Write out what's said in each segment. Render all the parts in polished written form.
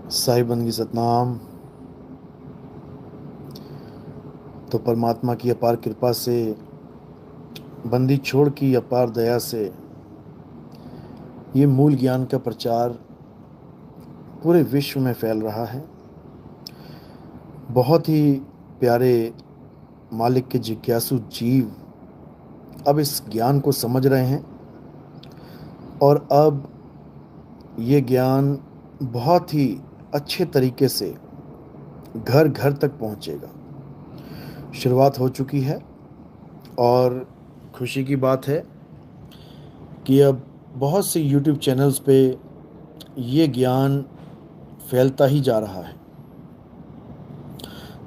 साई बंदगी सतनाम। तो परमात्मा की अपार कृपा से, बंदी छोड़ की अपार दया से ये मूल ज्ञान का प्रचार पूरे विश्व में फैल रहा है। बहुत ही प्यारे मालिक के जिज्ञासु जीव अब इस ज्ञान को समझ रहे हैं और अब ये ज्ञान बहुत ही अच्छे तरीके से घर घर तक पहुंचेगा। शुरुआत हो चुकी है और खुशी की बात है कि अब बहुत से YouTube चैनल्स पे ये ज्ञान फैलता ही जा रहा है।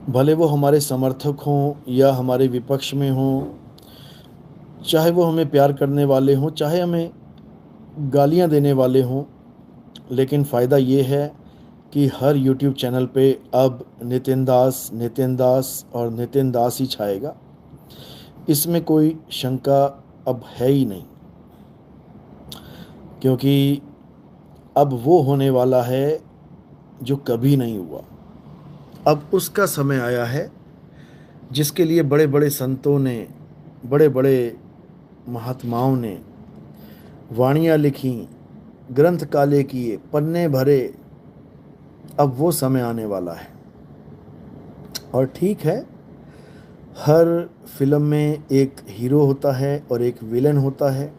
भले वो हमारे समर्थक हों या हमारे विपक्ष में हों, चाहे वो हमें प्यार करने वाले हों, चाहे हमें गालियां देने वाले हों, लेकिन फ़ायदा ये है कि हर YouTube चैनल पे अब नितिन दास और नितिन दास ही छाएगा। इसमें कोई शंका अब है ही नहीं, क्योंकि अब वो होने वाला है जो कभी नहीं हुआ। अब उसका समय आया है जिसके लिए बड़े बड़े संतों ने, बड़े बड़े महात्माओं ने वाणियाँ लिखी, ग्रंथ काले किए, पन्ने भरे। अब वो समय आने वाला है। और ठीक है, हर फिल्म में एक हीरो होता है और एक विलन होता है।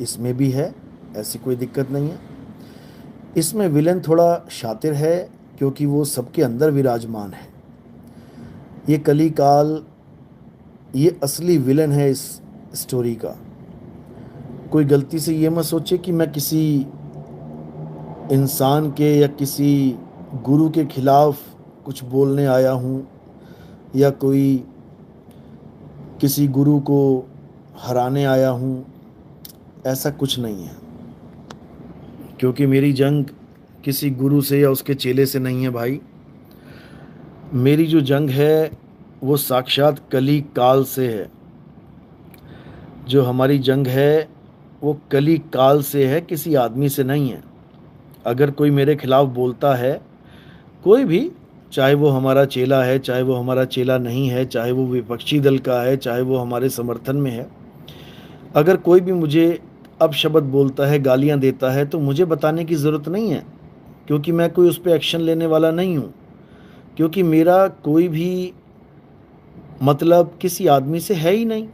इसमें भी है, ऐसी कोई दिक्कत नहीं है। इसमें विलन थोड़ा शातिर है क्योंकि वो सबके अंदर विराजमान है। ये कली काल, ये असली विलन है इस स्टोरी का। कोई गलती से ये मत सोचे कि मैं किसी इंसान के या किसी गुरु के खिलाफ कुछ बोलने आया हूँ या कोई किसी गुरु को हराने आया हूँ। ऐसा कुछ नहीं है, क्योंकि मेरी जंग किसी गुरु से या उसके चेले से नहीं है भाई। मेरी जो जंग है वो साक्षात कली काल से है। जो हमारी जंग है वो कली काल से है, किसी आदमी से नहीं है। अगर कोई मेरे खिलाफ बोलता है, कोई भी, चाहे वो हमारा चेला है, चाहे वो हमारा चेला नहीं है, चाहे वो विपक्षी दल का है, चाहे वो हमारे समर्थन में है, अगर कोई भी मुझे अपशब्द बोलता है, गालियां देता है, तो मुझे बताने की ज़रूरत नहीं है, क्योंकि मैं कोई उस पर एक्शन लेने वाला नहीं हूँ। क्योंकि मेरा कोई भी मतलब किसी आदमी से है ही नहीं।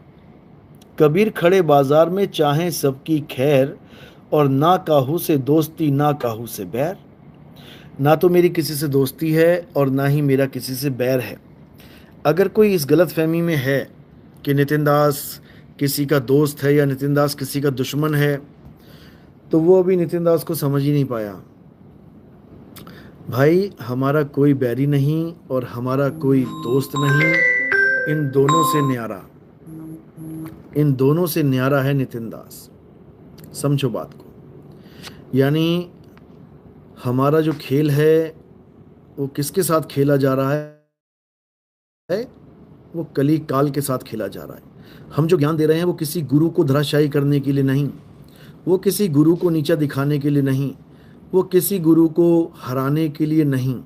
कबीर खड़े बाजार में चाहें सबकी खैर, और ना काहू से दोस्ती ना काहू से बैर। ना तो मेरी किसी से दोस्ती है और ना ही मेरा किसी से बैर है। अगर कोई इस गलत फहमी में है कि नितिन दास किसी का दोस्त है या नितिन दास किसी का दुश्मन है, तो वो अभी नितिन दास को समझ ही नहीं पाया। भाई, हमारा कोई बैरी नहीं और हमारा कोई दोस्त नहीं। इन दोनों से न्यारा, इन दोनों से न्यारा है नितिन दास। समझो बात को। यानी हमारा जो खेल है वो किसके साथ खेला जा रहा है? वो कली काल के साथ खेला जा रहा है। हम जो ज्ञान दे रहे हैं वो किसी गुरु को धराशायी करने के लिए नहीं, वो किसी गुरु को नीचा दिखाने के लिए नहीं, वो किसी गुरु को हराने के लिए नहीं।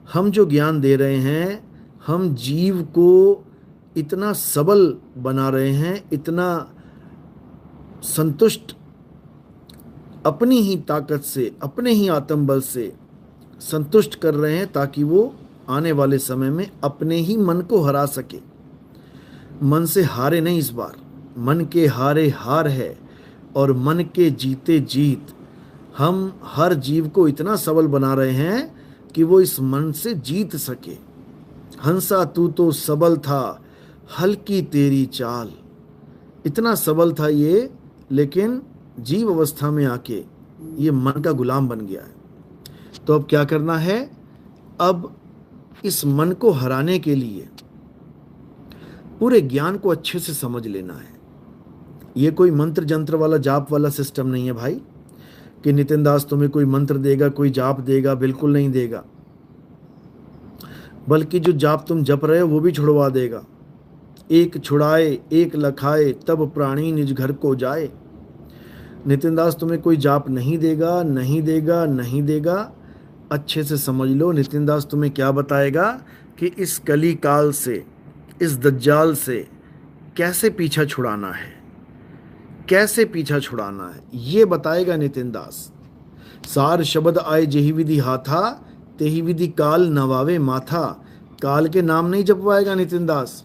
हम जो ज्ञान दे रहे हैं, हम जीव को इतना सबल बना रहे हैं, इतना संतुष्ट अपनी ही ताकत से, अपने ही आत्मबल से संतुष्ट कर रहे हैं, ताकि वो आने वाले समय में अपने ही मन को हरा सके। मन से हारे नहीं, इस बार मन के हारे हार है और मन के जीते जीत। हम हर जीव को इतना सबल बना रहे हैं कि वो इस मन से जीत सके। हंसा तू तो सबल था, हल्की तेरी चाल। इतना सबल था ये, लेकिन जीव अवस्था में आके ये मन का गुलाम बन गया है। तो अब क्या करना है? अब इस मन को हराने के लिए पूरे ज्ञान को अच्छे से समझ लेना है। ये कोई मंत्र जंत्र वाला, जाप वाला सिस्टम नहीं है भाई, कि नितिन दास तुम्हें कोई मंत्र देगा, कोई जाप देगा। बिल्कुल नहीं देगा। बल्कि जो जाप तुम जप रहे हो वो भी छुड़वा देगा। एक छुड़ाए एक लखाए, तब प्राणी निज घर को जाए। नितिन दास तुम्हें कोई जाप नहीं देगा, नहीं देगा, नहीं देगा। अच्छे से समझ लो। नितिन दास तुम्हें क्या बताएगा कि इस कली काल से, इस दज्जाल से कैसे पीछा छुड़ाना है, कैसे पीछा छुड़ाना है, ये बताएगा नितिन दास। सार शब्द आए जेहि विधि हाथा, तेहि विधि काल नवावे माथा। काल के नाम नहीं जपवाएगा नितिन दास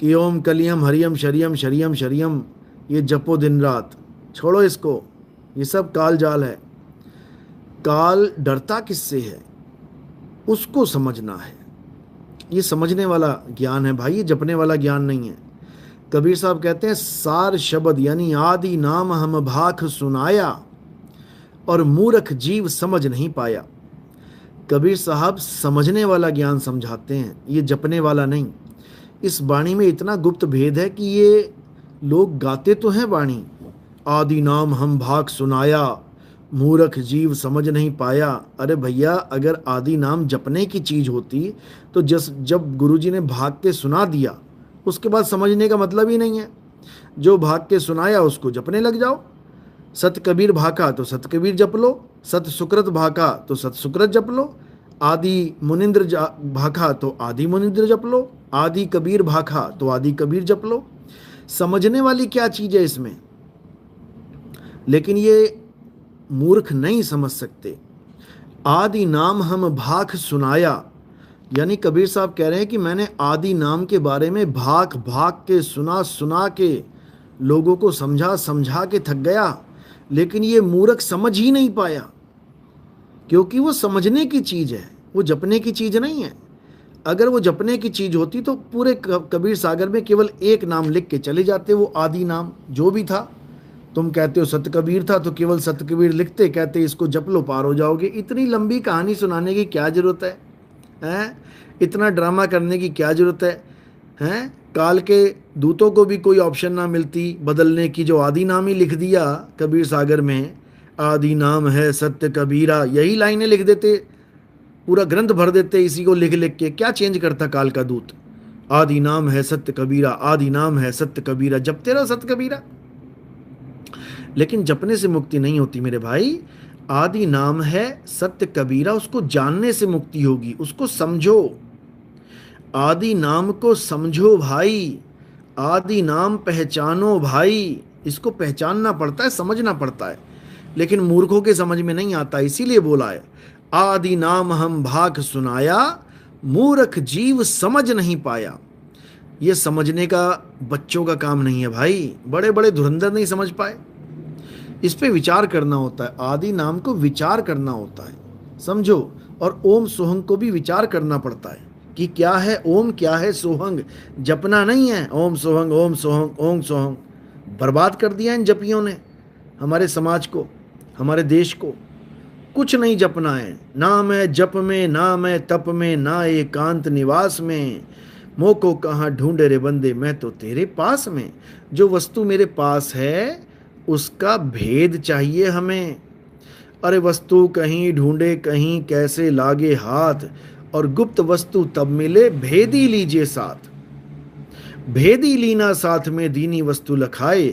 कि ओम कलियम हरियम शरियम शरियम शरियम, ये जपो दिन रात। छोड़ो इसको, ये सब काल जाल है। काल डरता किससे है, उसको समझना है। ये समझने वाला ज्ञान है भाई, ये जपने वाला ज्ञान नहीं है। कबीर साहब कहते हैं सार शब्द यानी आदि नाम हम भाख सुनाया, और मूर्ख जीव समझ नहीं पाया। कबीर साहब समझने वाला ज्ञान समझाते हैं, ये जपने वाला नहीं। इस वाणी में इतना गुप्त भेद है कि ये लोग गाते तो हैं वाणी, आदि नाम हम भाग सुनाया, मूर्ख जीव समझ नहीं पाया। अरे भैया, अगर आदि नाम जपने की चीज होती तो जब गुरुजी ने भाग के सुना दिया उसके बाद समझने का मतलब ही नहीं है। जो भाग के सुनाया उसको जपने लग जाओ। सत कबीर भाका तो सत कबीर जप लो, सत सुकृत भाका तो सत सुकृत जप लो, आदि मुनिंद्र भाका तो आदि मुनिंद्र जप लो, आदि कबीर भाका तो आदि कबीर जप लो। समझने वाली क्या चीज है इसमें? लेकिन ये मूर्ख नहीं समझ सकते। आदि नाम हम भाख सुनाया, यानी कबीर साहब कह रहे हैं कि मैंने आदि नाम के बारे में भाग भाग के सुना के लोगों को समझा के थक गया, लेकिन ये मूर्ख समझ ही नहीं पाया, क्योंकि वो समझने की चीज है, वो जपने की चीज नहीं है। अगर वो जपने की चीज होती तो पूरे कबीर सागर में केवल एक नाम लिख के चले जाते, वो आदि नाम जो भी था। तुम कहते हो सत कबीर था तो केवल सत कबीर लिखते, कहते इसको जप लो पार हो जाओगे। इतनी लंबी कहानी सुनाने की क्या जरूरत है, हैं? इतना ड्रामा करने की क्या जरूरत है, हैं? काल के दूतों को भी कोई ऑप्शन ना मिलती बदलने की, जो आदि नाम ही लिख दिया कबीर सागर में, आदि नाम है सत्य कबीरा, यही लाइनें लिख देते, पूरा ग्रंथ भर देते इसी को लिख लिख के। क्या चेंज करता काल का दूत? आदि नाम है सत्य कबीरा, आदि नाम है सत्य कबीरा, जपते रहो सत्य कबीरा। लेकिन जपने से मुक्ति नहीं होती मेरे भाई। आदि नाम है सत्य कबीरा, उसको जानने से मुक्ति होगी, उसको समझो। आदि नाम को समझो भाई, आदि नाम पहचानो भाई। इसको पहचानना पड़ता है, समझना पड़ता है, लेकिन मूर्खों के समझ में नहीं आता। इसीलिए बोला है आदि नाम हम भाग सुनाया, मूर्ख जीव समझ नहीं पाया। ये समझने का बच्चों का काम नहीं है भाई, बड़े बड़े धुरंधर नहीं समझ पाए। इस पे विचार करना होता है, आदि नाम को विचार करना होता है, समझो। और ओम सोहंग को भी विचार करना पड़ता है कि क्या है ओम, क्या है सोहंग। जपना नहीं है ओम सोहंग ओम सोहंग ओम सोहंग। बर्बाद कर दिया इन जपियों ने हमारे समाज को, हमारे देश को। कुछ नहीं जपना है, ना मैं जप में, ना मैं तप में, ना एकांत निवास में। मोह को कहाँ ढूंढे रे बंदे, मैं तो तेरे पास में। जो वस्तु मेरे पास है उसका भेद चाहिए हमें। अरे वस्तु कहीं ढूंढे कहीं कैसे लागे हाथ, और गुप्त वस्तु तब मिले भेदी लीजिए साथ। भेदी लीना साथ में दीनी वस्तु लखाए,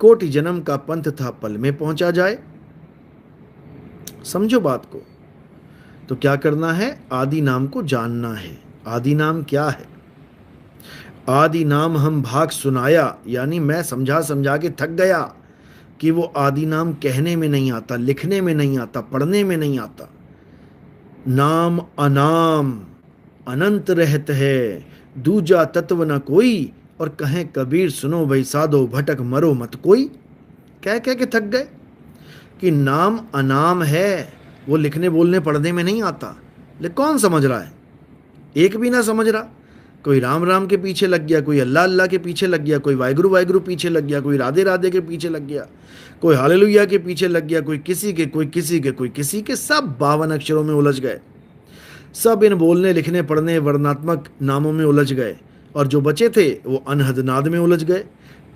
कोटि जन्म का पंथ था पल में पहुंचा जाए। समझो बात को। तो क्या करना है? आदि नाम को जानना है। आदि नाम क्या है? आदि नाम हम भाग सुनाया, यानी मैं समझा समझा के थक गया कि वो आदि नाम कहने में नहीं आता, लिखने में नहीं आता, पढ़ने में नहीं आता। नाम अनाम अनंत रहत है, दूजा तत्व न कोई। और कहें कबीर सुनो भाई साधो, भटक मरो मत कोई। कह कह के थक गए कि नाम अनाम है, वो लिखने बोलने पढ़ने में नहीं आता। लेकिन कौन समझ रहा है? एक भी ना समझ रहा। कोई राम राम के पीछे लग गया, कोई अल्लाह अल्लाह के पीछे लग गया, कोई वाहिगुरु वाहिगुरु पीछे लग गया, कोई राधे राधे के पीछे लग गया, कोई हालेलुया के पीछे लग गया, कोई किसी के, कोई किसी के, कोई किसी के। सब 52 अक्षरों में उलझ गए, सब इन बोलने लिखने पढ़ने वर्णात्मक नामों में उलझ गए। और जो बचे थे वो अनहद नाद में उलझ गए।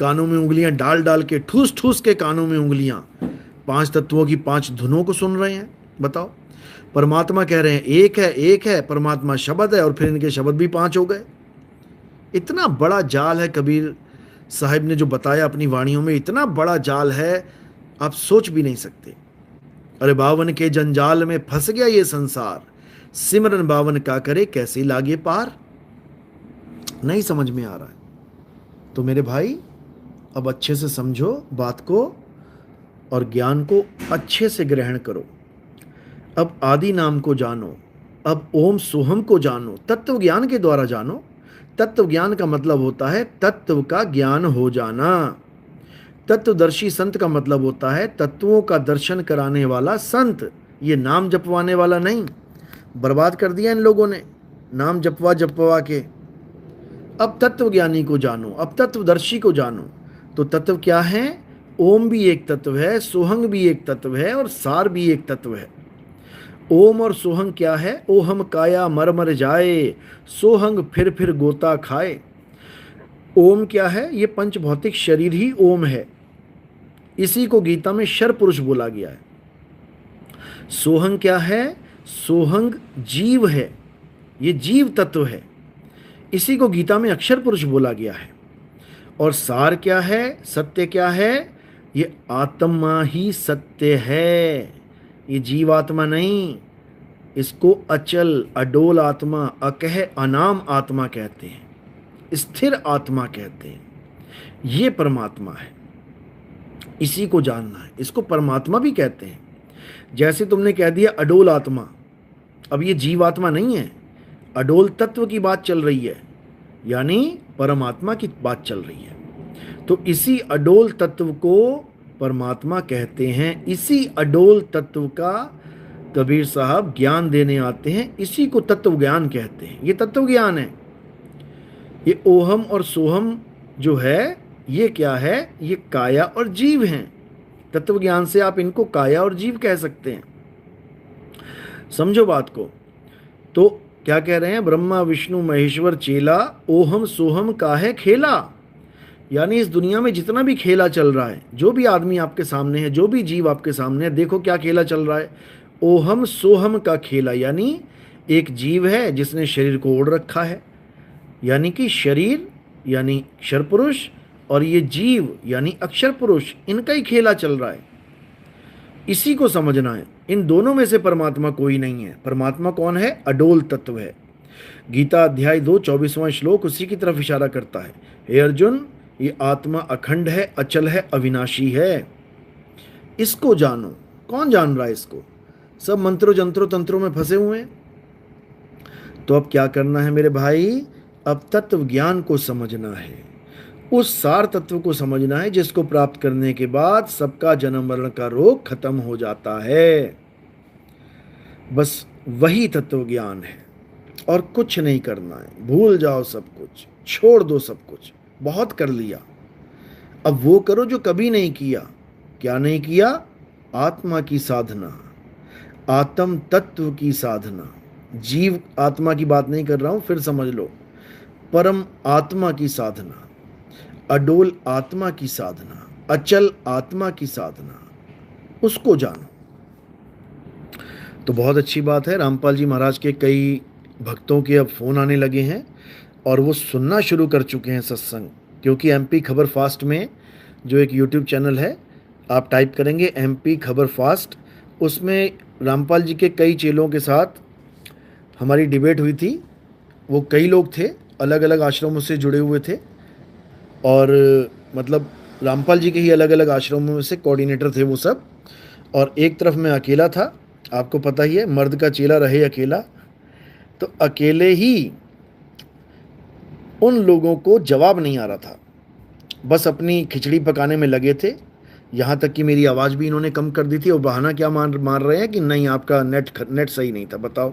कानों में उंगलियां डाल डाल के, ठूस ठूस के कानों में उंगलियां, 5 तत्वों की 5 धुनों को सुन रहे हैं। बताओ, परमात्मा कह रहे हैं एक है, परमात्मा शब्द है, और फिर इनके शब्द भी 5 हो गए। इतना बड़ा जाल है कबीर साहिब ने जो बताया अपनी वाणियों में, इतना बड़ा जाल है आप सोच भी नहीं सकते। अरे बावन के जंजाल में फंस गया ये संसार, सिमरन बावन का करे कैसे लागे पार। नहीं समझ में आ रहा है तो मेरे भाई अब अच्छे से समझो बात को और ज्ञान को अच्छे से ग्रहण करो। अब आदि नाम को जानो, अब ओम सोहम को जानो, तत्व ज्ञान के द्वारा जानो। तत्व ज्ञान का मतलब होता है तत्व का ज्ञान हो जाना। तत्वदर्शी संत का मतलब होता है तत्वों का दर्शन कराने वाला संत, ये नाम जपवाने वाला नहीं। बर्बाद कर दिया इन लोगों ने नाम जपवा जपवा के। अब तत्व ज्ञानी को जानो, अब तत्वदर्शी को जानो। तो तत्व क्या है? ओम भी एक तत्व है, सोहंग भी एक तत्व है और सार भी एक तत्व है। ओम और सोहंग क्या है? ओहम काया मर मर जाए, सोहंग फिर गोता खाए। ओम क्या है? ये पंच भौतिक शरीर ही ओम है, इसी को गीता में शर पुरुष बोला गया है। सोहंग क्या है? सोहंग जीव है, ये जीव तत्व है, इसी को गीता में अक्षर पुरुष बोला गया है। और सार क्या है? सत्य क्या है? ये आत्मा ही सत्य है, ये जीवात्मा नहीं। इसको अचल अडोल आत्मा, अकह अनाम आत्मा कहते हैं, स्थिर आत्मा कहते हैं। ये परमात्मा है, इसी को जानना है। इसको परमात्मा भी कहते हैं। जैसे तुमने कह दिया अडोल आत्मा, अब ये जीवात्मा नहीं है, अडोल तत्व की बात चल रही है, यानी परमात्मा की बात चल रही है। तो इसी अडोल तत्व को परमात्मा कहते हैं। इसी अडोल तत्व का कबीर साहब ज्ञान देने आते हैं, इसी को तत्व ज्ञान कहते हैं। ये तत्व ज्ञान है। ये ओहम और सोहम जो है ये क्या है? ये काया और जीव हैं। तत्व ज्ञान से आप इनको काया और जीव कह सकते हैं। समझो बात को। तो क्या कह रहे हैं? ब्रह्मा विष्णु महेश्वर चेला, ओहम सोहम का है खेला। यानी इस दुनिया में जितना भी खेला चल रहा है, जो भी आदमी आपके सामने है, जो भी जीव आपके सामने है, देखो क्या खेला चल रहा है? ओहम सोहम का खेला। यानी एक जीव है जिसने शरीर को ओढ़ रखा है, यानी कि शरीर यानी क्षर पुरुष, और ये जीव यानी अक्षर पुरुष, इनका ही खेला चल रहा है। इसी को समझना है। इन दोनों में से परमात्मा कोई नहीं है। परमात्मा कौन है? अडोल तत्व है। गीता अध्याय 2 24वां श्लोक उसी की तरफ इशारा करता है। हे अर्जुन, ये आत्मा अखंड है, अचल है, अविनाशी है। इसको जानो। कौन जान रहा है इसको? सब मंत्रों जंत्रों तंत्रों में फंसे हुए हैं। तो अब क्या करना है मेरे भाई? अब तत्व ज्ञान को समझना है, उस सार तत्व को समझना है जिसको प्राप्त करने के बाद सबका जन्म मरण का रोग खत्म हो जाता है। बस वही तत्व ज्ञान है और कुछ नहीं करना है। भूल जाओ सब कुछ, छोड़ दो सब कुछ, बहुत कर लिया। अब वो करो जो कभी नहीं किया। क्या नहीं किया? आत्मा की साधना, आत्म तत्व की साधना। जीव आत्मा की बात नहीं कर रहा हूं, फिर समझ लो। परम आत्मा की साधना, अडोल आत्मा की साधना, अचल आत्मा की साधना, उसको जानो। तो बहुत अच्छी बात है। रामपाल जी महाराज के कई भक्तों के अब फ़ोन आने लगे हैं और वो सुनना शुरू कर चुके हैं सत्संग, क्योंकि एमपी खबर फास्ट में जो एक यूट्यूब चैनल है, आप टाइप करेंगे एमपी खबर फास्ट, उसमें रामपाल जी के कई चेलों के साथ हमारी डिबेट हुई थी। वो कई लोग थे, अलग अलग आश्रमों से जुड़े हुए थे, और मतलब रामपाल जी के ही अलग अलग आश्रमों में से कोऑर्डिनेटर थे वो सब। और एक तरफ मैं अकेला था, आपको पता ही है, मर्द का चेला रहे अकेला। तो अकेले ही उन लोगों को जवाब नहीं आ रहा था, बस अपनी खिचड़ी पकाने में लगे थे। यहाँ तक कि मेरी आवाज़ भी इन्होंने कम कर दी थी, और बहाना क्या मार रहे हैं कि नहीं आपका नेट सही नहीं था। बताओ,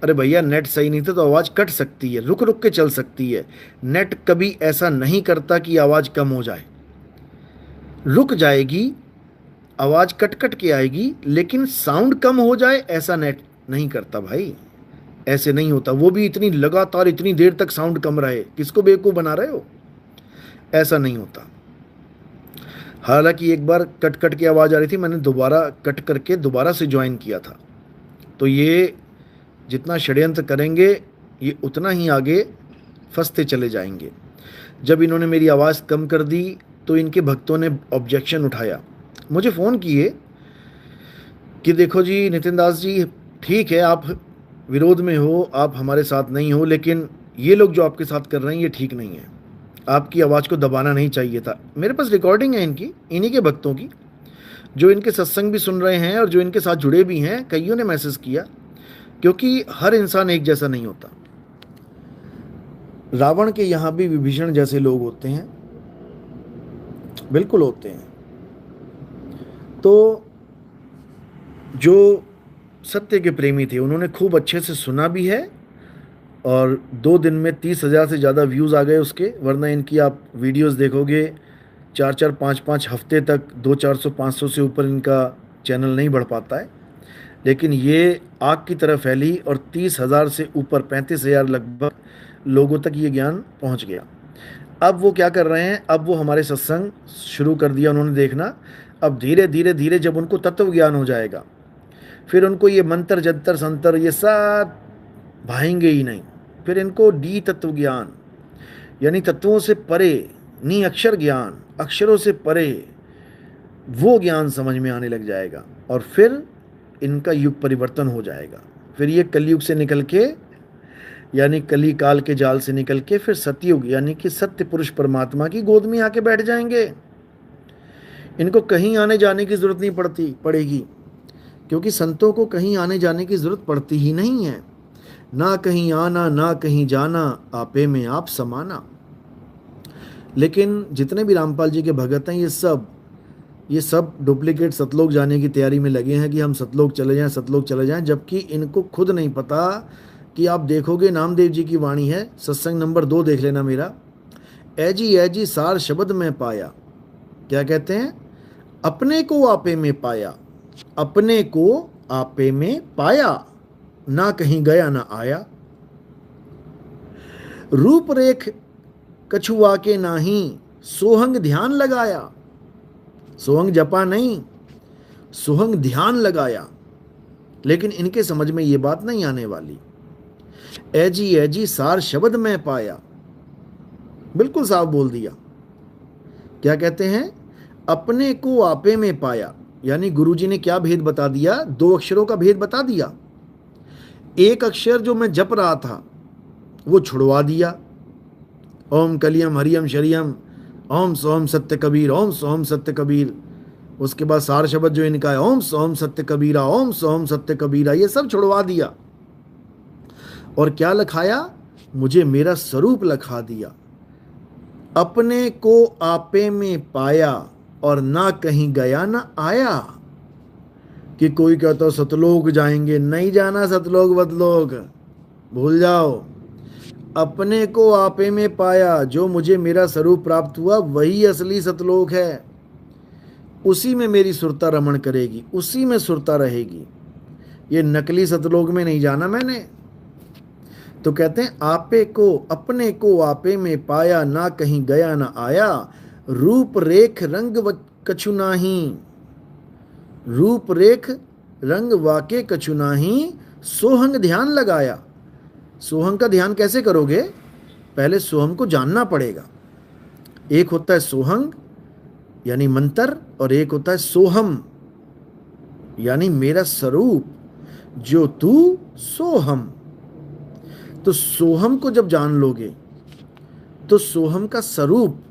अरे भैया नेट सही नहीं था तो आवाज़ कट सकती है, रुक रुक के चल सकती है। नेट कभी ऐसा नहीं करता कि आवाज़ कम हो जाए, रुक जाएगी, आवाज़ कट कट के आएगी, लेकिन साउंड कम हो जाए ऐसा नेट नहीं करता भाई, ऐसे नहीं होता। वो भी इतनी लगातार इतनी देर तक साउंड कम रहे, किसको बेवकूफ़ बना रहे हो? ऐसा नहीं होता। हालांकि एक बार कट कट की आवाज़ आ रही थी, मैंने दोबारा कट करके दोबारा से ज्वाइन किया था। तो ये जितना षड्यंत्र करेंगे ये उतना ही आगे फंसते चले जाएंगे। जब इन्होंने मेरी आवाज़ कम कर दी तो इनके भक्तों ने ऑब्जेक्शन उठाया, मुझे फ़ोन किए कि देखो जी नितिन दास जी, ठीक है आप विरोध में हो, आप हमारे साथ नहीं हो, लेकिन ये लोग जो आपके साथ कर रहे हैं ये ठीक नहीं है। आपकी आवाज़ को दबाना नहीं चाहिए था। मेरे पास रिकॉर्डिंग है इनकी, इन्हीं के भक्तों की, जो इनके सत्संग भी सुन रहे हैं और जो इनके साथ जुड़े भी हैं। कईयों ने मैसेज किया, क्योंकि हर इंसान एक जैसा नहीं होता। रावण के यहाँ भी विभीषण जैसे लोग होते हैं, बिल्कुल होते हैं। तो जो सत्य के प्रेमी थे उन्होंने खूब अच्छे से सुना भी है, और 2 दिन में 30,000 से ज़्यादा व्यूज़ आ गए उसके। वरना इनकी आप वीडियोस देखोगे 4-4, 5-5 हफ्ते तक 200-400-500 से ऊपर इनका चैनल नहीं बढ़ पाता है। लेकिन ये आग की तरह फैली और 30,000 से ऊपर 35,000 लगभग लोगों तक ये ज्ञान पहुंच गया। अब वो क्या कर रहे हैं, अब वो हमारे सत्संग शुरू कर दिया उन्होंने देखना। अब धीरे धीरे धीरे जब उनको तत्व ज्ञान हो जाएगा, फिर उनको ये मंत्र जंतर संतर ये सब भाएंगे ही नहीं। फिर इनको डी तत्व ज्ञान, यानी तत्वों से परे, नी अक्षर ज्ञान, अक्षरों से परे वो ज्ञान समझ में आने लग जाएगा, और फिर इनका युग परिवर्तन हो जाएगा। फिर ये कलयुग से निकल के, यानी कली काल के जाल से निकल के फिर सतयुग, यानी कि सत्य पुरुष परमात्मा की गोद में आके बैठ जाएंगे। इनको कहीं आने जाने की जरूरत नहीं पड़ेगी, क्योंकि संतों को कहीं आने जाने की जरूरत पड़ती ही नहीं है। ना कहीं आना ना कहीं जाना, आपे में आप समाना। लेकिन जितने भी रामपाल जी के भगत हैं, ये सब डुप्लीकेट सतलोक जाने की तैयारी में लगे हैं कि हम सतलोक चले जाएं, जबकि इनको खुद नहीं पता कि आप देखोगे नामदेव जी की वाणी है, सत्संग नंबर 2 देख लेना मेरा। ऐजी सार शब्द में पाया, क्या कहते हैं, अपने को आपे में पाया, अपने को आपे में पाया, ना कहीं गया ना आया। रूप रेख कछुआ के नाही, सोहंग ध्यान लगाया। सोहंग जपा नहीं, सोहंग ध्यान लगाया। लेकिन इनके समझ में ये बात नहीं आने वाली। ऐजी सार शब्द में पाया, बिल्कुल साफ बोल दिया। क्या कहते हैं, अपने को आपे में पाया, यानी गुरुजी ने क्या भेद बता दिया, 2 अक्षरों का भेद बता दिया। एक अक्षर जो मैं जप रहा था वो छुड़वा दिया, ओम कलियम हरियम शरियम, ओम सोम सत्य कबीर, ओम सोम सत्य कबीर। उसके बाद सार शब्द जो इनका है, ओम सोम सत्य कबीरा, ओम सोम सत्य कबीरा, ये सब छुड़वा दिया। और क्या लखाया, मुझे मेरा स्वरूप लखा दिया। अपने को आपे में पाया और ना कहीं गया ना आया। कि कोई कहता हो सतलोक जाएंगे, नहीं जाना सतलोक बतलोक, भूल जाओ। अपने को आपे में पाया, जो मुझे मेरा स्वरूप प्राप्त हुआ वही असली सतलोक है। उसी में मेरी सुरता रमण करेगी, उसी में सुरता रहेगी। ये नकली सतलोक में नहीं जाना मैंने। तो कहते हैं आपे को, अपने को आपे में पाया, ना कहीं गया ना आया। रूप रेख रंग कछु नाही, रूप रेख रंग वाके कछु नाही, सोहंग ध्यान लगाया। सोहंग का ध्यान कैसे करोगे, पहले सोहंग को जानना पड़ेगा। एक होता है सोहंग यानी मंत्र, और एक होता है सोहम यानी मेरा स्वरूप, जो तू सोहम। तो सोहम को जब जान लोगे तो सोहम का स्वरूप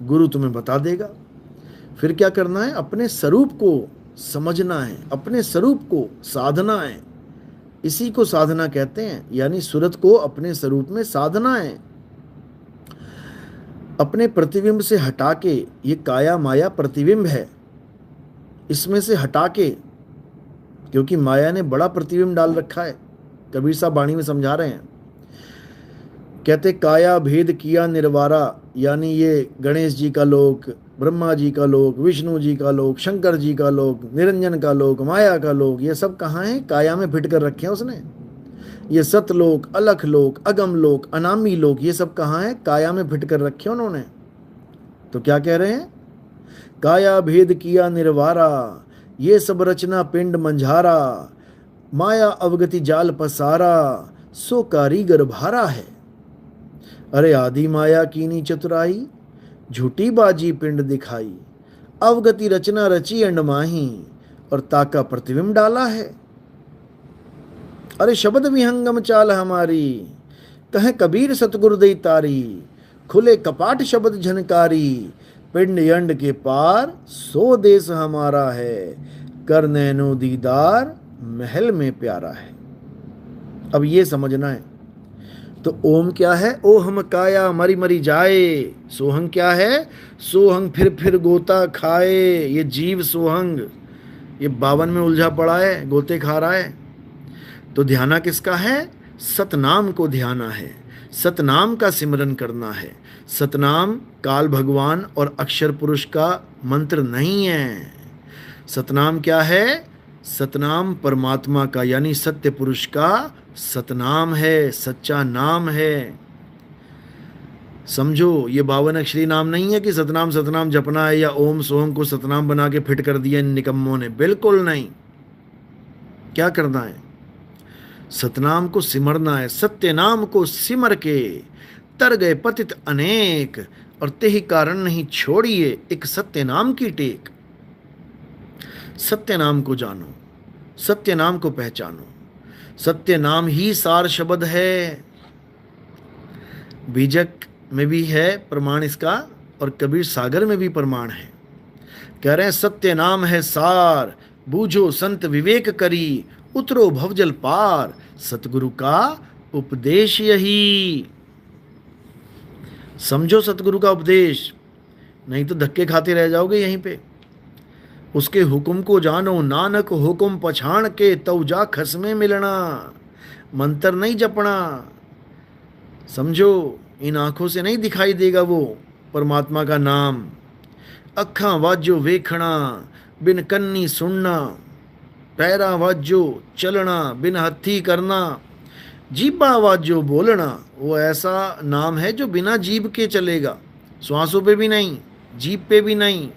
गुरु तुम्हें बता देगा। फिर क्या करना है, अपने स्वरूप को समझना है, अपने स्वरूप को साधना है। इसी को साधना कहते हैं, यानी सूरत को अपने स्वरूप में साधना है। अपने प्रतिबिंब से हटा के, ये काया माया प्रतिबिंब है, इसमें से हटा के, क्योंकि माया ने बड़ा प्रतिबिंब डाल रखा है। कबीर साहब वाणी में समझा रहे हैं, कहते काया भेद किया निर्वारा, यानी ये गणेश जी का लोक, ब्रह्मा जी का लोक, विष्णु जी का लोक, शंकर जी का लोक, निरंजन का लोक, माया का लोक, ये सब कहाँ है, काया में फिट कर रखे हैं उसने। ये सतलोक, अलख लोक, अगम लोक, अनामी लोक, ये सब कहाँ है, काया में फिट कर रखे हैं उन्होंने। तो क्या कह रहे हैं, काया भेद किया निर्वारा, ये सब रचना पिंड मंझारा, माया अवगति जाल पसारा, सो कारीगर भारा है। अरे आदि माया कीनी चतुराई, झूठी बाजी पिंड दिखाई, अवगति रचना रची अंड माही, और ताका प्रतिबिंब डाला है। अरे शब्द विहंगम चाल हमारी, कहे कबीर सतगुरु दई तारी, खुले कपाट शब्द झनकारी, पिंड यंड के पार सो देश हमारा है, कर नैनो दीदार महल में प्यारा है। अब ये समझना है। तो ओम क्या है? ओहम काया मरी मरी जाए। सोहंग क्या है? सोहंग फिर गोता खाए। ये जीव सोहंग ये 52 में उलझा पड़ा है, गोते खा रहा है। तो ध्याना किसका है? सतनाम को ध्याना है, सतनाम का सिमरन करना है। सतनाम काल भगवान और अक्षर पुरुष का मंत्र नहीं है। सतनाम क्या है? सतनाम परमात्मा का यानी सत्य पुरुष का सतनाम है, सच्चा नाम है। समझो, ये 52 अक्षरी नाम नहीं है कि सतनाम सतनाम जपना है या ओम सोम को सतनाम बना के फिट कर दिया इन निकम्मों ने, बिल्कुल नहीं। क्या करना है? सतनाम को सिमरना है। सत्य नाम को सिमर के तर गए पतित अनेक, और तेहि कारण नहीं छोड़िए एक सत्य नाम की टेक। सत्य नाम को जानो, सत्य नाम को पहचानो। सत्य नाम ही सार शब्द है। बीजक में भी है प्रमाण इसका, और कबीर सागर में भी प्रमाण है। कह रहे हैं सत्य नाम है सार, बूझो संत विवेक करी, उतरो भवजल पार, सतगुरु का उपदेश यही। समझो सतगुरु का उपदेश, नहीं तो धक्के खाते रह जाओगे यहीं पे। उसके हुक्म को जानो, नानक हुक्म पछाण के, तौ जा खसमे मिलना। मंत्र नहीं जपना। समझो, इन आंखों से नहीं दिखाई देगा वो परमात्मा का नाम। अखा वाजो वेखना, बिन कन्नी सुनना, पैरा वाजो चलना, बिन हथी करना, जीबा वाजो बोलना। वो ऐसा नाम है जो बिना जीभ के चलेगा, श्वासों पे भी नहीं, जीभ पे भी नहीं,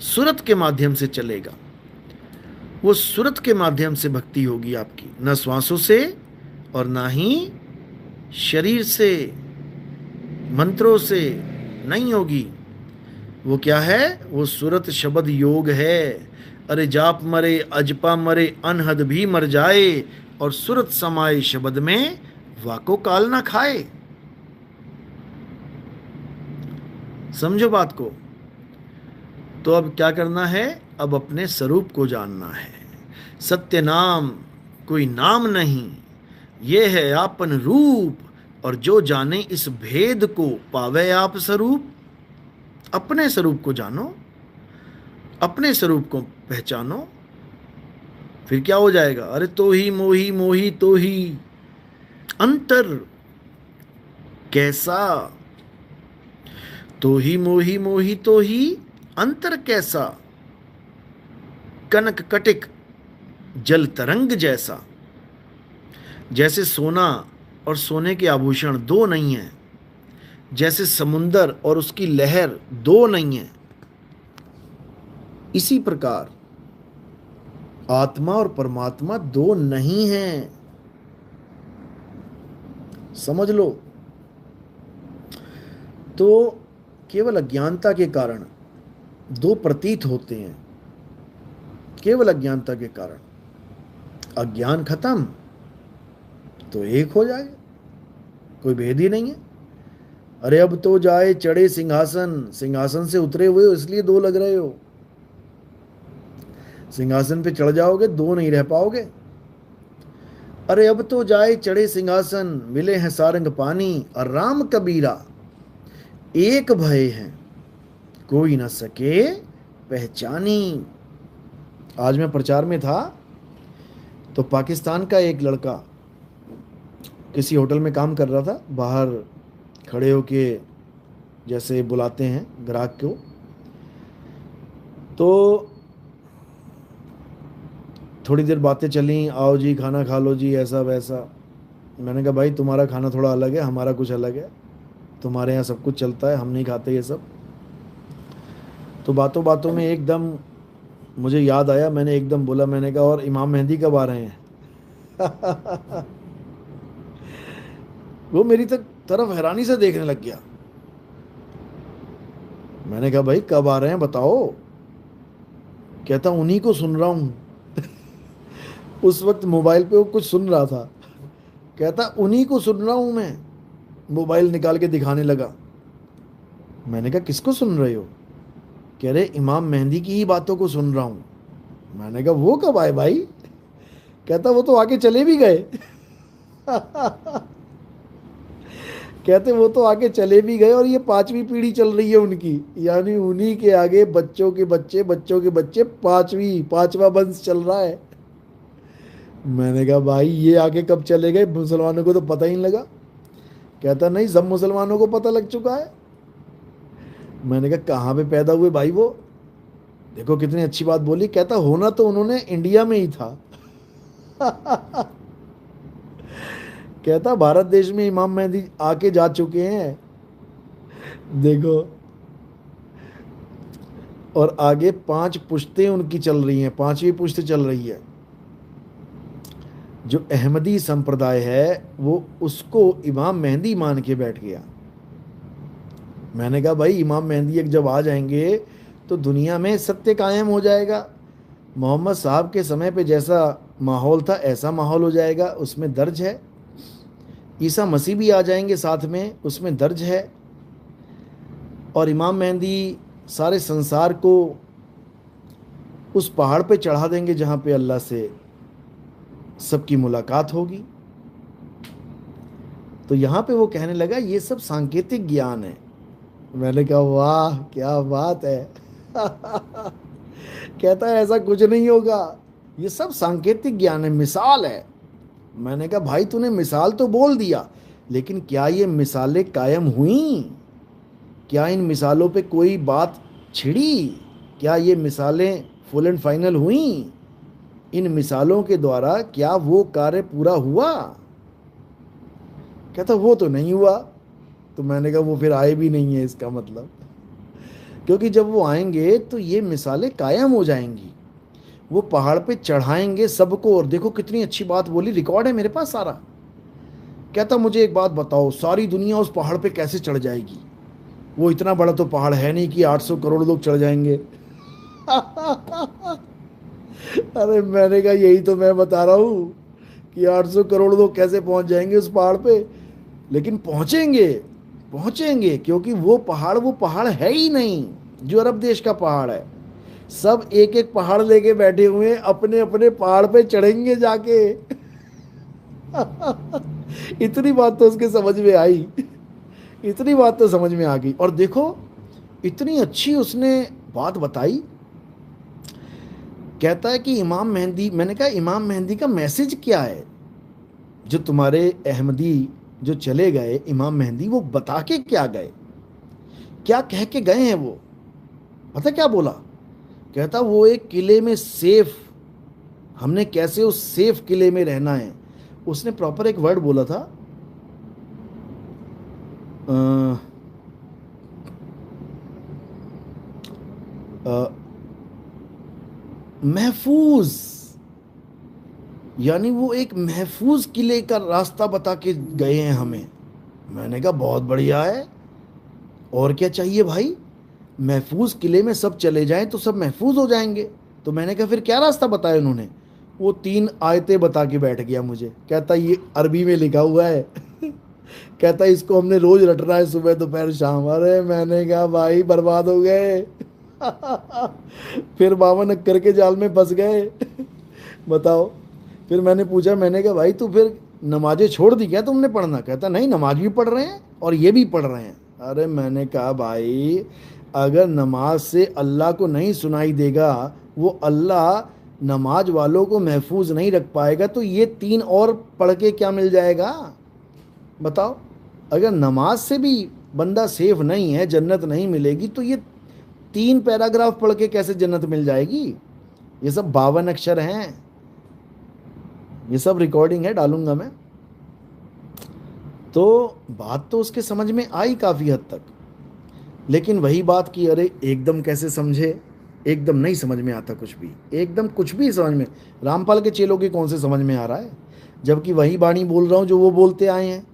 सुरत के माध्यम से चलेगा। वो सुरत के माध्यम से भक्ति होगी आपकी, न श्वासों से और ना ही शरीर से, मंत्रों से नहीं होगी। वो क्या है? वो सुरत शब्द योग है। अरे जाप मरे अजपा मरे अनहद भी मर जाए, और सुरत समाये शब्द में वाको काल ना खाए। समझो बात को। तो अब क्या करना है? अब अपने स्वरूप को जानना है। सत्य नाम कोई नाम नहीं, ये है आपन रूप, और जो जाने इस भेद को पावे आप स्वरूप। अपने स्वरूप को जानो, अपने स्वरूप को पहचानो, फिर क्या हो जाएगा? अरे तो ही मोही मोही तो ही अंतर कैसा, तो ही मोही मोही तो ही अंतर कैसा, कनक कटिक जल तरंग जैसा। जैसे सोना और सोने के आभूषण दो नहीं हैं, जैसे समुंदर और उसकी लहर दो नहीं है, इसी प्रकार आत्मा और परमात्मा दो नहीं हैं। समझ लो। तो केवल अज्ञानता के कारण दो प्रतीत होते हैं। केवल अज्ञानता के कारण। अज्ञान खत्म तो एक हो जाए, कोई भेद ही नहीं है। अरे अब तो जाए चढ़े सिंहासन, सिंहासन से उतरे हुए हो इसलिए दो लग रहे हो। सिंहासन पे चढ़ जाओगे दो नहीं रह पाओगे। अरे अब तो जाए चढ़े सिंहासन, मिले हैं सारंग पानी, और राम कबीरा एक भय हैं, कोई न सके पहचानी। आज मैं प्रचार में था तो पाकिस्तान का एक लड़का किसी होटल में काम कर रहा था, बाहर खड़े होके जैसे बुलाते हैं ग्राहक को। तो थोड़ी देर बातें चली, आओ जी खाना खा लो जी, ऐसा वैसा। मैंने कहा भाई तुम्हारा खाना थोड़ा अलग है, हमारा कुछ अलग है। तुम्हारे यहाँ सब कुछ चलता है, हम नहीं खाते ये सब। तो बातों बातों में एकदम मुझे याद आया, मैंने एकदम बोला, मैंने कहा और इमाम मेहंदी कब आ रहे हैं? वो मेरी तरफ हैरानी से देखने लग गया। मैंने कहा भाई कब आ रहे हैं बताओ, कहता उन्हीं को सुन रहा हूँ। उस वक्त मोबाइल पे वो कुछ सुन रहा था। कहता उन्हीं को सुन रहा हूँ मैं। मोबाइल निकाल के दिखाने लगा। मैंने कहा किसको सुन रहे हो? कह रहे इमाम मेहंदी की ही बातों को सुन रहा हूँ। मैंने कहा वो कब आए भाई? कहता वो तो आगे चले भी गए। कहते वो तो आगे चले भी गए और ये पांचवी पीढ़ी चल रही है उनकी, यानी उन्हीं के आगे बच्चों के बच्चे, बच्चों के बच्चे, पांचवा वंश चल रहा है। मैंने कहा भाई ये आगे कब चले गए, मुसलमानों को तो पता ही नहीं लगा। कहता नहीं सब मुसलमानों को पता लग चुका है। मैंने कहा कहाँ पे पैदा हुए भाई वो? देखो कितनी अच्छी बात बोली। कहता होना तो उन्होंने इंडिया में ही था। कहता भारत देश में इमाम मेहदी आके जा चुके हैं। देखो, और आगे 5 पुश्तें उनकी चल रही हैं, 5वीं पुश्त चल रही है। जो अहमदी संप्रदाय है वो उसको इमाम मेहंदी मान के बैठ गया। मैंने कहा भाई इमाम मेहंदी एक जब आ जाएंगे तो दुनिया में सत्य कायम हो जाएगा। मोहम्मद साहब के समय पे जैसा माहौल था ऐसा माहौल हो जाएगा, उसमें दर्ज है। ईसा मसीह भी आ जाएंगे साथ में, उसमें दर्ज है। और इमाम मेहंदी सारे संसार को उस पहाड़ पे चढ़ा देंगे जहाँ पे अल्लाह से सबकी मुलाकात होगी। तो यहाँ पे वो कहने लगा ये सब सांकेतिक ज्ञान है। मैंने कहा वाह क्या बात है। कहता है ऐसा कुछ नहीं होगा, ये सब सांकेतिक ज्ञान है, मिसाल है। मैंने कहा भाई तूने मिसाल तो बोल दिया, लेकिन क्या ये मिसालें कायम हुई? क्या इन मिसालों पे कोई बात छिड़ी? क्या ये मिसालें फुल एंड फाइनल हुई? इन मिसालों के द्वारा क्या वो कार्य पूरा हुआ? कहता वो तो नहीं हुआ। तो मैंने कहा वो फिर आए भी नहीं है इसका मतलब, क्योंकि जब वो आएंगे तो ये मिसालें कायम हो जाएंगी। वो पहाड़ पे चढ़ाएंगे सबको। और देखो कितनी अच्छी बात बोली, रिकॉर्ड है मेरे पास सारा। कहता मुझे एक बात बताओ, सारी दुनिया उस पहाड़ पे कैसे चढ़ जाएगी? वो इतना बड़ा तो पहाड़ है नहीं कि 800 करोड़ लोग चढ़ जाएंगे। अरे मैंने कहा यही तो मैं बता रहा हूँ कि 800 करोड़ लोग कैसे पहुंच जाएंगे उस पहाड़ पे। लेकिन पहुंचेंगे, पहुंचेंगे, क्योंकि वो पहाड़ है ही नहीं जो अरब देश का पहाड़ है। सब एक एक पहाड़ लेके बैठे हुए हैं, अपने अपने पहाड़ पे चढ़ेंगे जाके। इतनी बात तो उसके समझ में आई, इतनी बात तो समझ में आ गई। और देखो इतनी अच्छी उसने बात बताई। कहता है कि इमाम मेहंदी, मैंने कहा इमाम मेहंदी का मैसेज क्या है? जो तुम्हारे अहमदी जो चले गए इमाम मेहंदी, वो बता के क्या गए, क्या कह के गए हैं वो? पता क्या बोला? कहता वो एक किले में सेफ, हमने कैसे उस सेफ किले में रहना है। उसने प्रॉपर एक वर्ड बोला था, महफूज, यानी वो एक महफूज किले का रास्ता बता के गए हैं हमें। मैंने कहा बहुत बढ़िया है, और क्या चाहिए भाई? महफूज किले में सब चले जाएं तो सब महफूज हो जाएंगे। तो मैंने कहा फिर क्या रास्ता बताया उन्होंने? वो 3 आयतें बता के बैठ गया मुझे। कहता ये अरबी में लिखा हुआ है। कहता इसको हमने रोज रटना है, सुबह दोपहर शाम। अरे मैंने कहा भाई बर्बाद हो गए। फिर 52 अक्कर के जाल में फंस गए। बताओ। फिर मैंने पूछा, मैंने कहा भाई तू फिर नमाजें छोड़ दी क्या तुमने पढ़ना? कहता नहीं, नमाज भी पढ़ रहे हैं और ये भी पढ़ रहे हैं। अरे मैंने कहा भाई अगर नमाज से अल्लाह को नहीं सुनाई देगा, वो अल्लाह नमाज वालों को महफूज नहीं रख पाएगा, तो ये 3 और पढ़ के क्या मिल जाएगा? बताओ। अगर नमाज से भी बंदा सेफ नहीं है, जन्नत नहीं मिलेगी, तो ये 3 पैराग्राफ पढ़ के कैसे जन्नत मिल जाएगी? ये सब 52 अक्षर हैं, ये सब रिकॉर्डिंग है, डालूंगा मैं। तो बात तो उसके समझ में आई काफ़ी हद तक, लेकिन वही बात कि अरे एकदम कैसे समझे? एकदम नहीं समझ में आता कुछ भी, एकदम कुछ भी समझ में। रामपाल के चेलों के कौन से समझ में आ रहा है, जबकि वही बाणी बोल रहा हूँ जो वो बोलते आए हैं।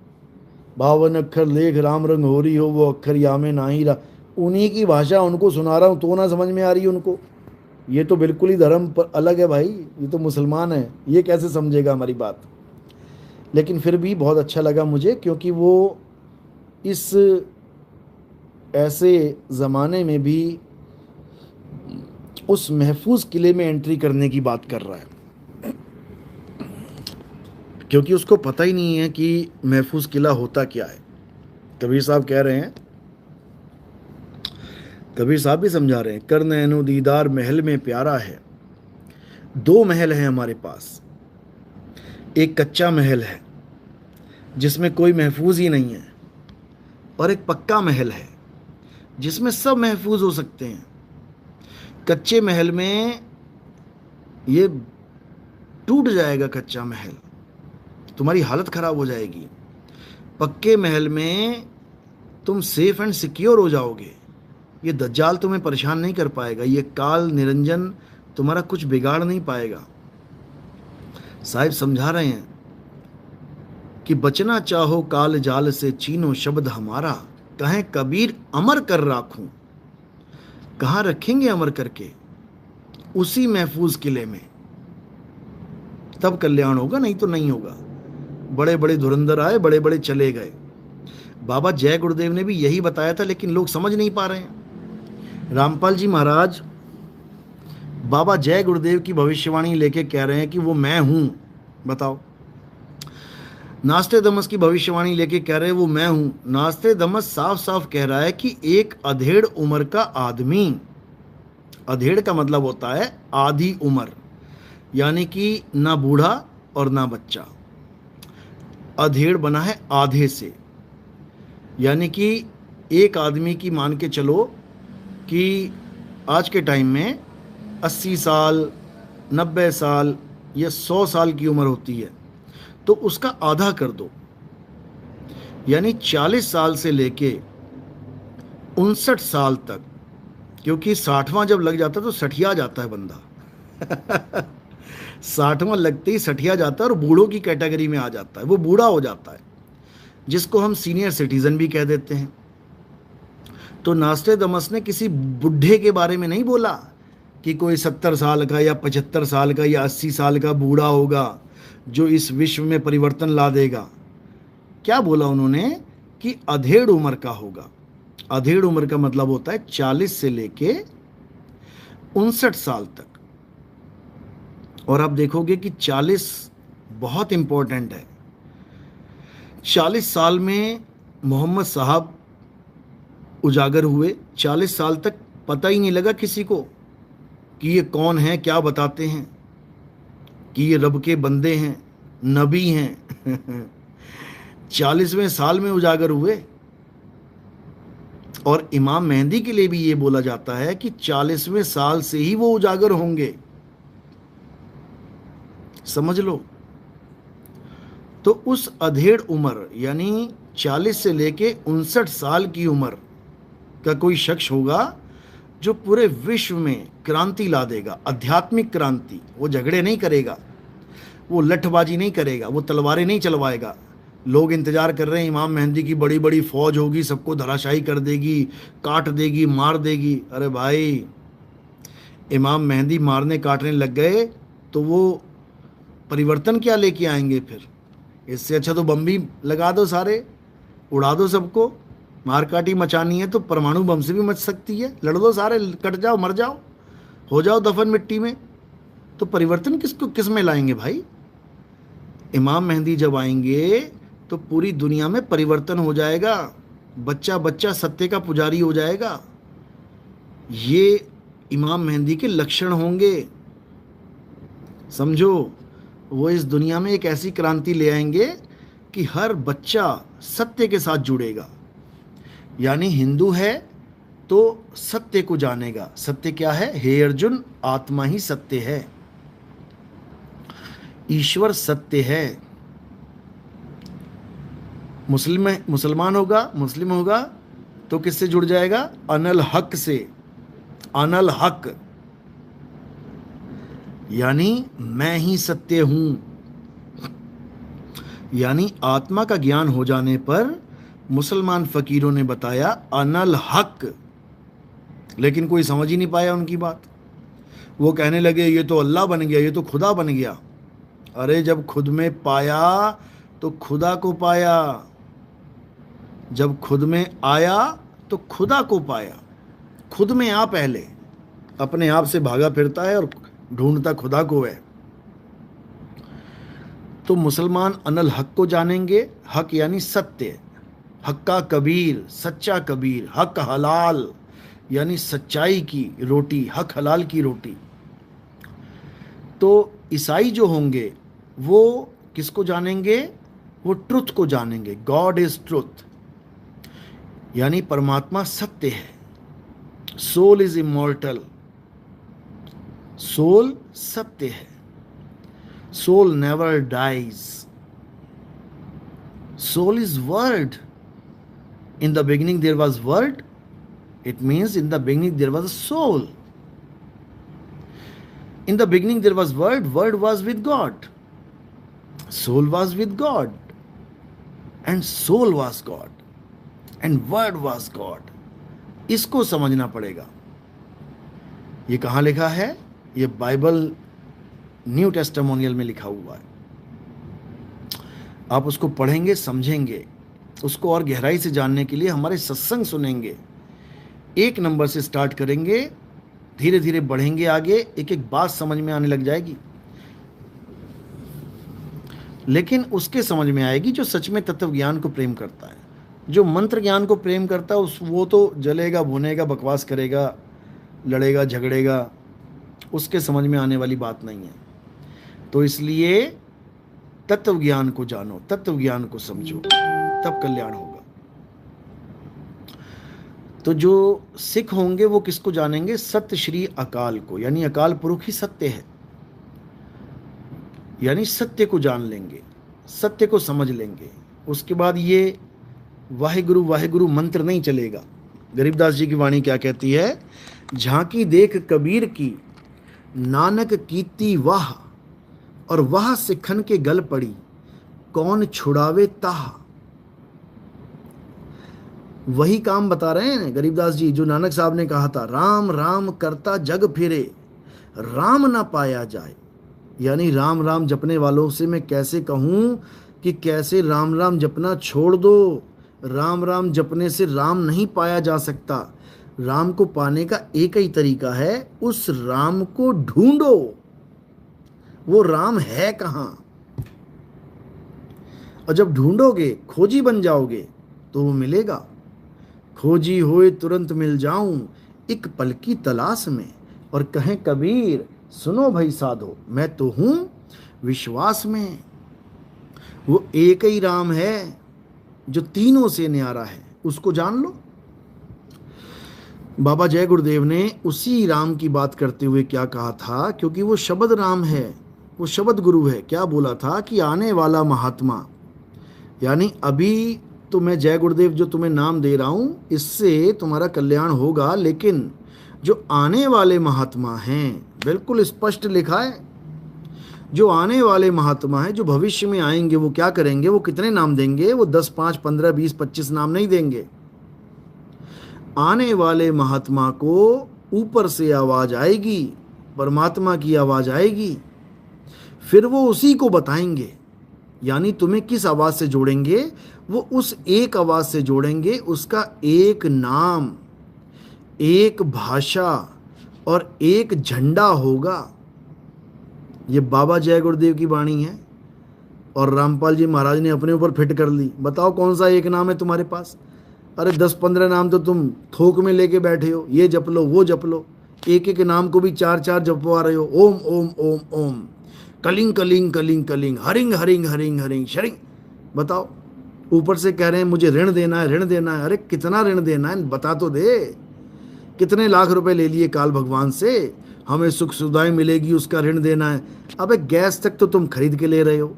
52 अक्षर लेख राम रंग हो रही हो, वो अक्षर या में ना ही रहा। उन्हीं की भाषा उनको सुना रहा हूँ, तो ना समझ में आ रही है उनको। ये तो बिल्कुल ही धर्म पर अलग है भाई, ये तो मुसलमान है, ये कैसे समझेगा हमारी बात। लेकिन फिर भी बहुत अच्छा लगा मुझे, क्योंकि वो इस ऐसे ज़माने में भी उस महफूज किले में एंट्री करने की बात कर रहा है, क्योंकि उसको पता ही नहीं है कि महफूज किला होता क्या है। कबीर साहब कह रहे हैं, कबीर साहब भी समझा रहे हैं, कर नैनो दीदार महल में प्यारा है। दो महल हैं हमारे पास, एक कच्चा महल है जिसमें कोई महफूज ही नहीं है, और एक पक्का महल है जिसमें सब महफूज हो सकते हैं। कच्चे महल में ये टूट जाएगा, कच्चा महल तुम्हारी हालत खराब हो जाएगी। पक्के महल में तुम सेफ एंड सिक्योर हो जाओगे, ये दज्जाल तुम्हें परेशान नहीं कर पाएगा, ये काल निरंजन तुम्हारा कुछ बिगाड़ नहीं पाएगा। साहिब समझा रहे हैं कि बचना चाहो काल जाल से चीनो शब्द हमारा, कहें कबीर अमर कर राखूं। कहाँ रखेंगे अमर करके? उसी महफूज किले में, तब कल्याण होगा, नहीं तो नहीं होगा। बड़े बड़े धुरंधर आए, बड़े बड़े चले गए। बाबा जय गुरुदेव ने भी यही बताया था, लेकिन लोग समझ नहीं पा रहे हैं। रामपाल जी महाराज बाबा जय गुरुदेव की भविष्यवाणी लेके कह रहे हैं कि वो मैं हूं। बताओ, नास्टेदमस की भविष्यवाणी लेके कह रहे हैं वो मैं हूं। नास्टेदमस साफ साफ कह रहा है कि एक अधेड़ उम्र का आदमी, अधेड़ का मतलब होता है आधी उम्र, यानी कि ना बूढ़ा और ना बच्चा। अधेड़ बना है आधे से, यानी कि एक आदमी की मान के चलो कि आज के टाइम में 80 साल, 90 साल या 100 साल की उम्र होती है, तो उसका आधा कर दो, यानी 40 साल से लेके 59 साल तक, क्योंकि 60वां जब लग जाता है तो सठिया जाता है बंदा 60वां लगते ही सठिया जाता है और बूढ़ों की कैटेगरी में आ जाता है, वो बूढ़ा हो जाता है, जिसको हम सीनियर सिटीजन भी कह देते हैं। तो नास्टेदमस ने किसी बुढ़े के बारे में नहीं बोला कि कोई 70 साल का या 75 साल का या 80 साल का बूढ़ा होगा जो इस विश्व में परिवर्तन ला देगा। क्या बोला उन्होंने कि अधेड़ उम्र का होगा। अधेड़ उम्र का मतलब होता है 40 से लेके 59 साल तक। और आप देखोगे कि 40 बहुत इंपॉर्टेंट है। 40 साल में मोहम्मद साहब उजागर हुए। 40 साल तक पता ही नहीं लगा किसी को कि ये कौन है, क्या बताते हैं, कि ये रब के बंदे हैं, नबी हैं 40वें साल में उजागर हुए। और इमाम मेहंदी के लिए भी ये बोला जाता है कि 40वें साल से ही वो उजागर होंगे। समझ लो। तो उस अधेड़ उम्र यानी 40 से लेके 59 साल की उम्र का कोई शख्स होगा जो पूरे विश्व में क्रांति ला देगा, आध्यात्मिक क्रांति। वो झगड़े नहीं करेगा, वो लठबाजी नहीं करेगा, वो तलवारें नहीं चलवाएगा। लोग इंतजार कर रहे हैं इमाम मेहंदी की बड़ी बड़ी फौज होगी, सबको धराशायी कर देगी, काट देगी, मार देगी। अरे भाई, इमाम मेहंदी मारने काटने लग गए तो वो परिवर्तन क्या लेके आएंगे फिर? इससे अच्छा तो बम भी लगा दो, सारे उड़ा दो सबको। मारकाटी मचानी है तो परमाणु बम से भी मच सकती है, लड़ दो सारे, कट जाओ, मर जाओ, हो जाओ दफन मिट्टी में। तो परिवर्तन किस में लाएंगे भाई? इमाम मेहंदी जब आएंगे तो पूरी दुनिया में परिवर्तन हो जाएगा, बच्चा बच्चा सत्य का पुजारी हो जाएगा। ये इमाम मेहंदी के लक्षण होंगे, समझो। वो इस दुनिया में एक ऐसी क्रांति ले आएंगे कि हर बच्चा सत्य के साथ जुड़ेगा। यानी हिंदू है तो सत्य को जानेगा। सत्य क्या है? हे अर्जुन, आत्मा ही सत्य है, ईश्वर सत्य है। मुसलमान होगा, मुस्लिम होगा तो किससे जुड़ जाएगा? अनल हक से। अनल हक यानी मैं ही सत्य हूं। यानी आत्मा का ज्ञान हो जाने पर मुसलमान फकीरों ने बताया अनल हक, लेकिन कोई समझ ही नहीं पाया उनकी बात। वो कहने लगे ये तो अल्लाह बन गया, ये तो खुदा बन गया। अरे जब खुद में पाया तो खुदा को पाया, जब खुद में आया तो खुदा को पाया। खुद में आ पहले, अपने आप से भागा फिरता है और ढूंढता खुदा को है। तो मुसलमान अनल हक को जानेंगे। हक यानी सत्य, हक्का कबीर, सच्चा कबीर। हक हलाल यानी सच्चाई की रोटी, हक हलाल की रोटी। तो ईसाई जो होंगे वो किसको जानेंगे? वो ट्रुथ को जानेंगे। गॉड इज ट्रुथ, यानी परमात्मा सत्य है। सोल इज इमॉर्टल, सोल सत्य है। Soul never dies. Soul is word. In the beginning there was word. It means in the beginning there was a soul. In the beginning there was word. Word was with God. Soul was with God. And soul was God. And word was God. इसको समझना पड़ेगा। ये कहाँ लिखा है? ये Bible new टेस्टामोनियल में लिखा हुआ है। आप उसको पढ़ेंगे, समझेंगे, उसको और गहराई से जानने के लिए हमारे सत्संग सुनेंगे। एक नंबर से स्टार्ट करेंगे, धीरे धीरे बढ़ेंगे आगे, एक एक बात समझ में आने लग जाएगी। लेकिन उसके समझ में आएगी जो सच में तत्व ज्ञान को प्रेम करता है। जो मंत्र ज्ञान को प्रेम करता है वो तो जलेगा, भुनेगा, बकवास करेगा, लड़ेगा, झगड़ेगा, उसके समझ में आने वाली बात नहीं है। तो इसलिए तत्व ज्ञान को जानो, तत्व ज्ञान को समझो, तब कल्याण होगा। तो जो सिख होंगे वो किसको जानेंगे? सत्य श्री अकाल को, यानी अकाल पुरुष ही सत्य है। यानी सत्य को जान लेंगे, सत्य को समझ लेंगे। उसके बाद ये वाहिगुरु वाहिगुरु मंत्र नहीं चलेगा। गरीबदास जी की वाणी क्या कहती है? झांकी देख कबीर की, नानक कीती वाह, और वह सिखन के गल पड़ी, कौन छुड़ावे ताह। वही काम बता रहे हैं गरीबदास जी जो नानक साहब ने कहा था, राम राम करता जग फिरे, राम ना पाया जाए। यानी राम राम जपने वालों से मैं कैसे कहूं कि कैसे राम राम जपना छोड़ दो। राम राम जपने से राम नहीं पाया जा सकता। राम को पाने का एक ही तरीका है, उस राम को ढूंढो। वो राम है कहां? और जब ढूंढोगे, खोजी बन जाओगे, तो वो मिलेगा। खोजी होए तुरंत मिल जाऊं, एक पल की तलाश में। और कहें कबीर, सुनो भाई साधो, मैं तो हूं विश्वास में। वो एक ही राम है जो तीनों से न्यारा है, उसको जान लो। बाबा जय गुरुदेव ने उसी राम की बात करते हुए क्या कहा था? क्योंकि वो शब्द राम है, वो शब्द गुरु है। क्या बोला था कि आने वाला महात्मा, यानी अभी तो मैं जय गुरुदेव जो तुम्हें नाम दे रहा हूं, इससे तुम्हारा कल्याण होगा, लेकिन जो आने वाले महात्मा हैं, बिल्कुल स्पष्ट लिखा है, जो आने वाले महात्मा हैं, जो भविष्य में आएंगे, वो क्या करेंगे? वो कितने नाम देंगे? वो 10, 5, 15, 20, 25 नाम नहीं देंगे। आने वाले महात्मा को ऊपर से आवाज आएगी, परमात्मा की आवाज आएगी, फिर वो उसी को बताएंगे। यानी तुम्हें किस आवाज से जोड़ेंगे? वो उस एक आवाज से जोड़ेंगे, उसका एक नाम, एक भाषा और एक झंडा होगा। ये बाबा जय गुरुदेव की वाणी है और रामपाल जी महाराज ने अपने ऊपर फिट कर ली। बताओ कौन सा एक नाम है तुम्हारे पास? अरे 10-15 नाम तो तुम थोक में लेके बैठे हो, ये जप लो, वो जप लो। एक एक नाम को भी 4-4 जपवा रहे हो। ओम ओम ओम ओम, कलिंग कलिंग कलिंग कलिंग, हरिंग हरिंग हरिंग हरिंग शरिंग। बताओ, ऊपर से कह रहे हैं मुझे ऋण देना है, ऋण देना है। अरे कितना ऋण देना है बता तो दे। कितने लाख रुपए ले लिए काल भगवान से, हमें सुख सुविधाएं मिलेगी उसका ऋण देना है। अबे गैस तक तो तुम खरीद के ले रहे हो,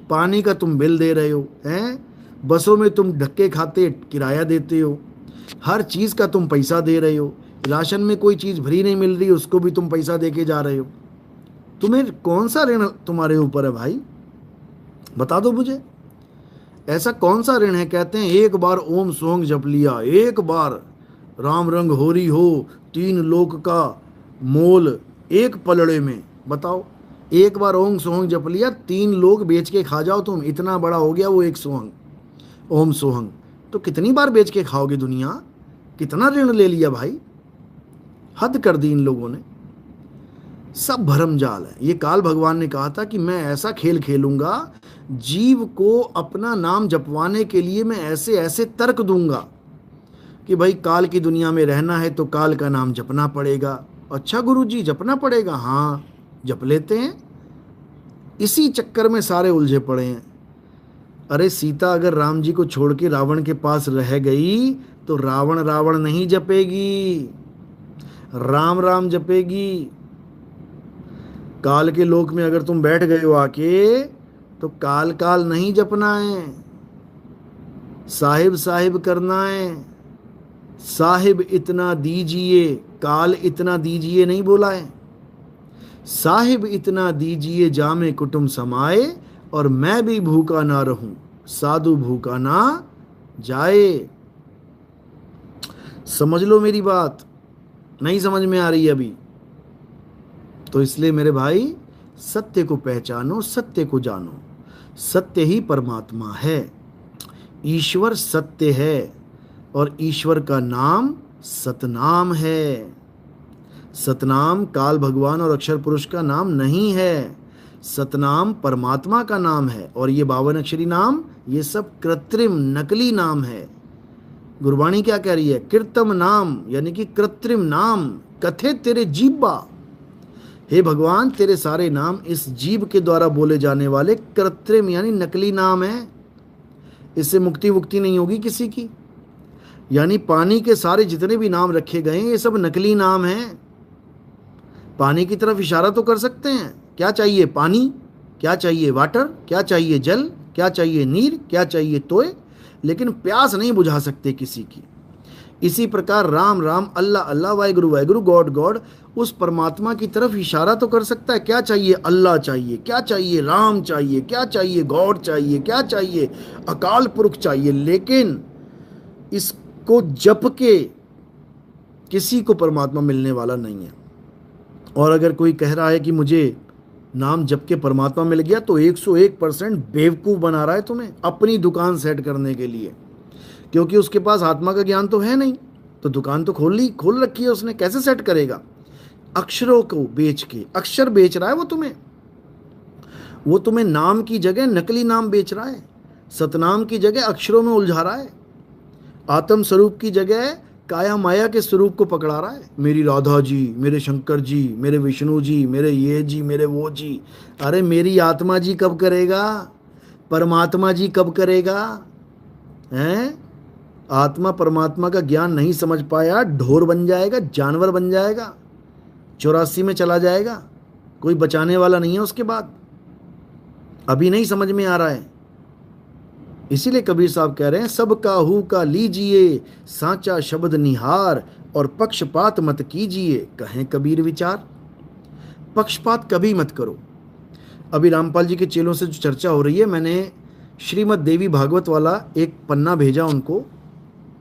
पानी का तुम बिल दे रहे हो, हैं? बसों में तुम धक्के खाते किराया देते हो, हर चीज़ का तुम पैसा दे रहे हो। राशन में कोई चीज़ भरी नहीं मिल रही, उसको भी तुम पैसा दे के जा रहे हो। तुम्हें कौन सा ऋण तुम्हारे ऊपर है भाई? बता दो मुझे, ऐसा कौन सा ऋण है? कहते हैं एक बार ओम सोंग जप लिया, एक बार राम रंग होरी हो, 3 लोक का मोल एक पलड़े में। बताओ, एक बार ओम सोहंग जप लिया, 3 लोग बेच के खा जाओ तुम, इतना बड़ा हो गया वो एक सोहंग, ओम सोहंग। तो कितनी बार बेच के खाओगे दुनिया? कितना ऋण ले लिया भाई, हद कर दी इन लोगों ने। सब भरम जाल है। ये काल भगवान ने कहा था कि मैं ऐसा खेल खेलूंगा, जीव को अपना नाम जपवाने के लिए मैं ऐसे ऐसे तर्क दूंगा कि भाई काल की दुनिया में रहना है तो काल का नाम जपना पड़ेगा। अच्छा गुरुजी, जपना पड़ेगा? हाँ, जप लेते हैं। इसी चक्कर में सारे उलझे पड़े हैं। अरे सीता अगर राम जी को छोड़ के रावण के पास रह गई तो रावण रावण नहीं जपेगी, राम राम जपेगी। काल के लोक में अगर तुम बैठ गए हो आके तो काल काल नहीं जपना है, साहिब साहिब करना है। साहिब इतना दीजिए, काल इतना दीजिए नहीं बोला है। साहिब इतना दीजिए जामे कुटुम समाए, और मैं भी भूखा ना रहूं, साधु भूखा ना जाए। समझ लो मेरी बात, नहीं समझ में आ रही अभी? तो इसलिए मेरे भाई, सत्य को पहचानो, सत्य को जानो। सत्य ही परमात्मा है, ईश्वर सत्य है, और ईश्वर का नाम सतनाम है। सतनाम काल भगवान और अक्षर पुरुष का नाम नहीं है, सतनाम परमात्मा का नाम है। और ये 52 अक्षरी नाम, ये सब कृत्रिम नकली नाम है। गुरबाणी क्या कह रही है? कृत्रिम नाम, यानी कि कृत्रिम नाम, कथे तेरे जीवा। हे भगवान, तेरे सारे नाम इस जीव के द्वारा बोले जाने वाले कृत्रिम यानी नकली नाम है। इससे मुक्ति वुक्ति नहीं होगी किसी की। यानी पानी के सारे जितने भी नाम रखे गए हैं ये सब नकली नाम हैं। पानी की तरफ इशारा तो कर सकते हैं, क्या चाहिए? पानी। क्या चाहिए? वाटर। क्या चाहिए? जल। क्या चाहिए? नीर। क्या चाहिए? तोय। लेकिन प्यास नहीं बुझा सकते किसी की। इसी प्रकार राम राम, अल्लाह अल्लाह, वाहिगुरु वाहिगुरु, गॉड गॉड, उस परमात्मा की तरफ इशारा तो कर सकता है। क्या चाहिए? अल्लाह चाहिए। क्या चाहिए? राम चाहिए। क्या चाहिए? गॉड चाहिए। क्या चाहिए? अकाल पुरख चाहिए। लेकिन इसको जप के किसी को परमात्मा मिलने वाला नहीं है। और अगर कोई कह रहा है कि मुझे नाम जप के परमात्मा मिल गया, तो 101% बेवकूफ़ बना रहा है तुम्हें अपनी दुकान सेट करने के लिए। क्योंकि उसके पास आत्मा का ज्ञान तो है नहीं, तो दुकान तो खोल रखी है उसने, कैसे सेट करेगा? अक्षरों को बेच के, अक्षर बेच रहा है वो तुम्हें नाम की जगह नकली नाम बेच रहा है, सतनाम की जगह अक्षरों में उलझा रहा है, आत्म स्वरूप की जगह काया माया के स्वरूप को पकड़ा रहा है। मेरी राधा जी, मेरे शंकर जी, मेरे विष्णु जी, मेरे ये जी, मेरे वो जी। अरे मेरी आत्मा जी कब करेगा? परमात्मा जी कब करेगा? हैं? आत्मा परमात्मा का ज्ञान नहीं समझ पाया, ढोर बन जाएगा, जानवर बन जाएगा, 84 में चला जाएगा, कोई बचाने वाला नहीं है उसके बाद। अभी नहीं समझ में आ रहा है। इसीलिए कबीर साहब कह रहे हैं, सब काहू का लीजिए सांचा शब्द निहार, और पक्षपात मत कीजिए, कहें कबीर विचार। पक्षपात कभी मत करो। अभी रामपाल जी के चेलों से जो चर्चा हो रही है, मैंने श्रीमद् देवी भागवत वाला एक पन्ना भेजा उनको,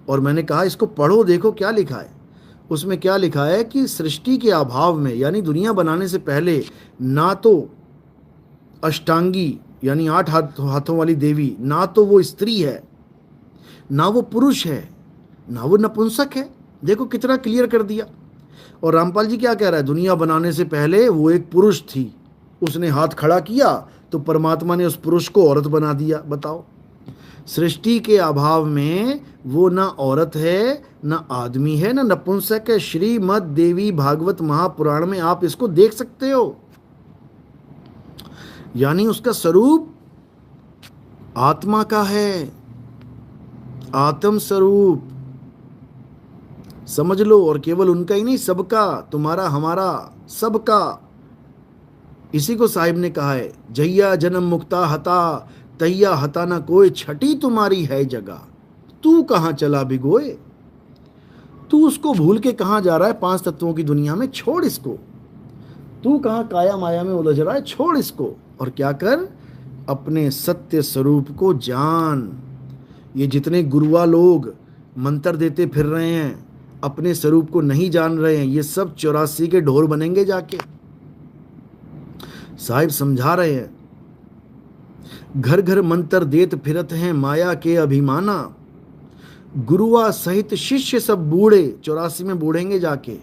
और मैंने कहा इसको पढ़ो, देखो क्या लिखा है। उसमें क्या लिखा है कि सृष्टि के अभाव में, यानी दुनिया बनाने से पहले, ना तो अष्टांगी यानी 8 हाथों वाली देवी, ना तो वो स्त्री है, ना वो पुरुष है, ना वो नपुंसक है। देखो कितना क्लियर कर दिया। और रामपाल जी क्या कह रहा है? दुनिया बनाने से पहले वो एक पुरुष थी, उसने हाथ खड़ा किया तो परमात्मा ने उस पुरुष को औरत बना दिया। बताओ, सृष्टि के अभाव में वो ना औरत है, ना आदमी है, ना नपुंसक है। श्रीमद् देवी भागवत महापुराण में आप इसको देख सकते हो। यानी उसका स्वरूप आत्मा का है, आत्म स्वरूप, समझ लो। और केवल उनका ही नहीं, सबका, तुम्हारा हमारा सबका। इसी को साहिब ने कहा है, जैया जन्म मुक्ता हता, तैया हता ना कोई, छठी तुम्हारी है जगह, तू कहां चला भिगोए। तू उसको भूल के कहां जा रहा है? 5 तत्वों की दुनिया में, छोड़ इसको। तू कहां काया माया में उलझ रहा है? छोड़ इसको, और क्या कर? अपने सत्य स्वरूप को जान। ये जितने गुरुआ लोग मंत्र देते फिर रहे हैं, अपने स्वरूप को नहीं जान रहे हैं, ये सब 84 के ढोर बनेंगे जाके। साहिब समझा रहे हैं, घर घर मंत्र देत फिरत हैं माया के अभिमाना, गुरुआ सहित शिष्य सब बूढ़े, 84 में बूढ़ेंगे जाके,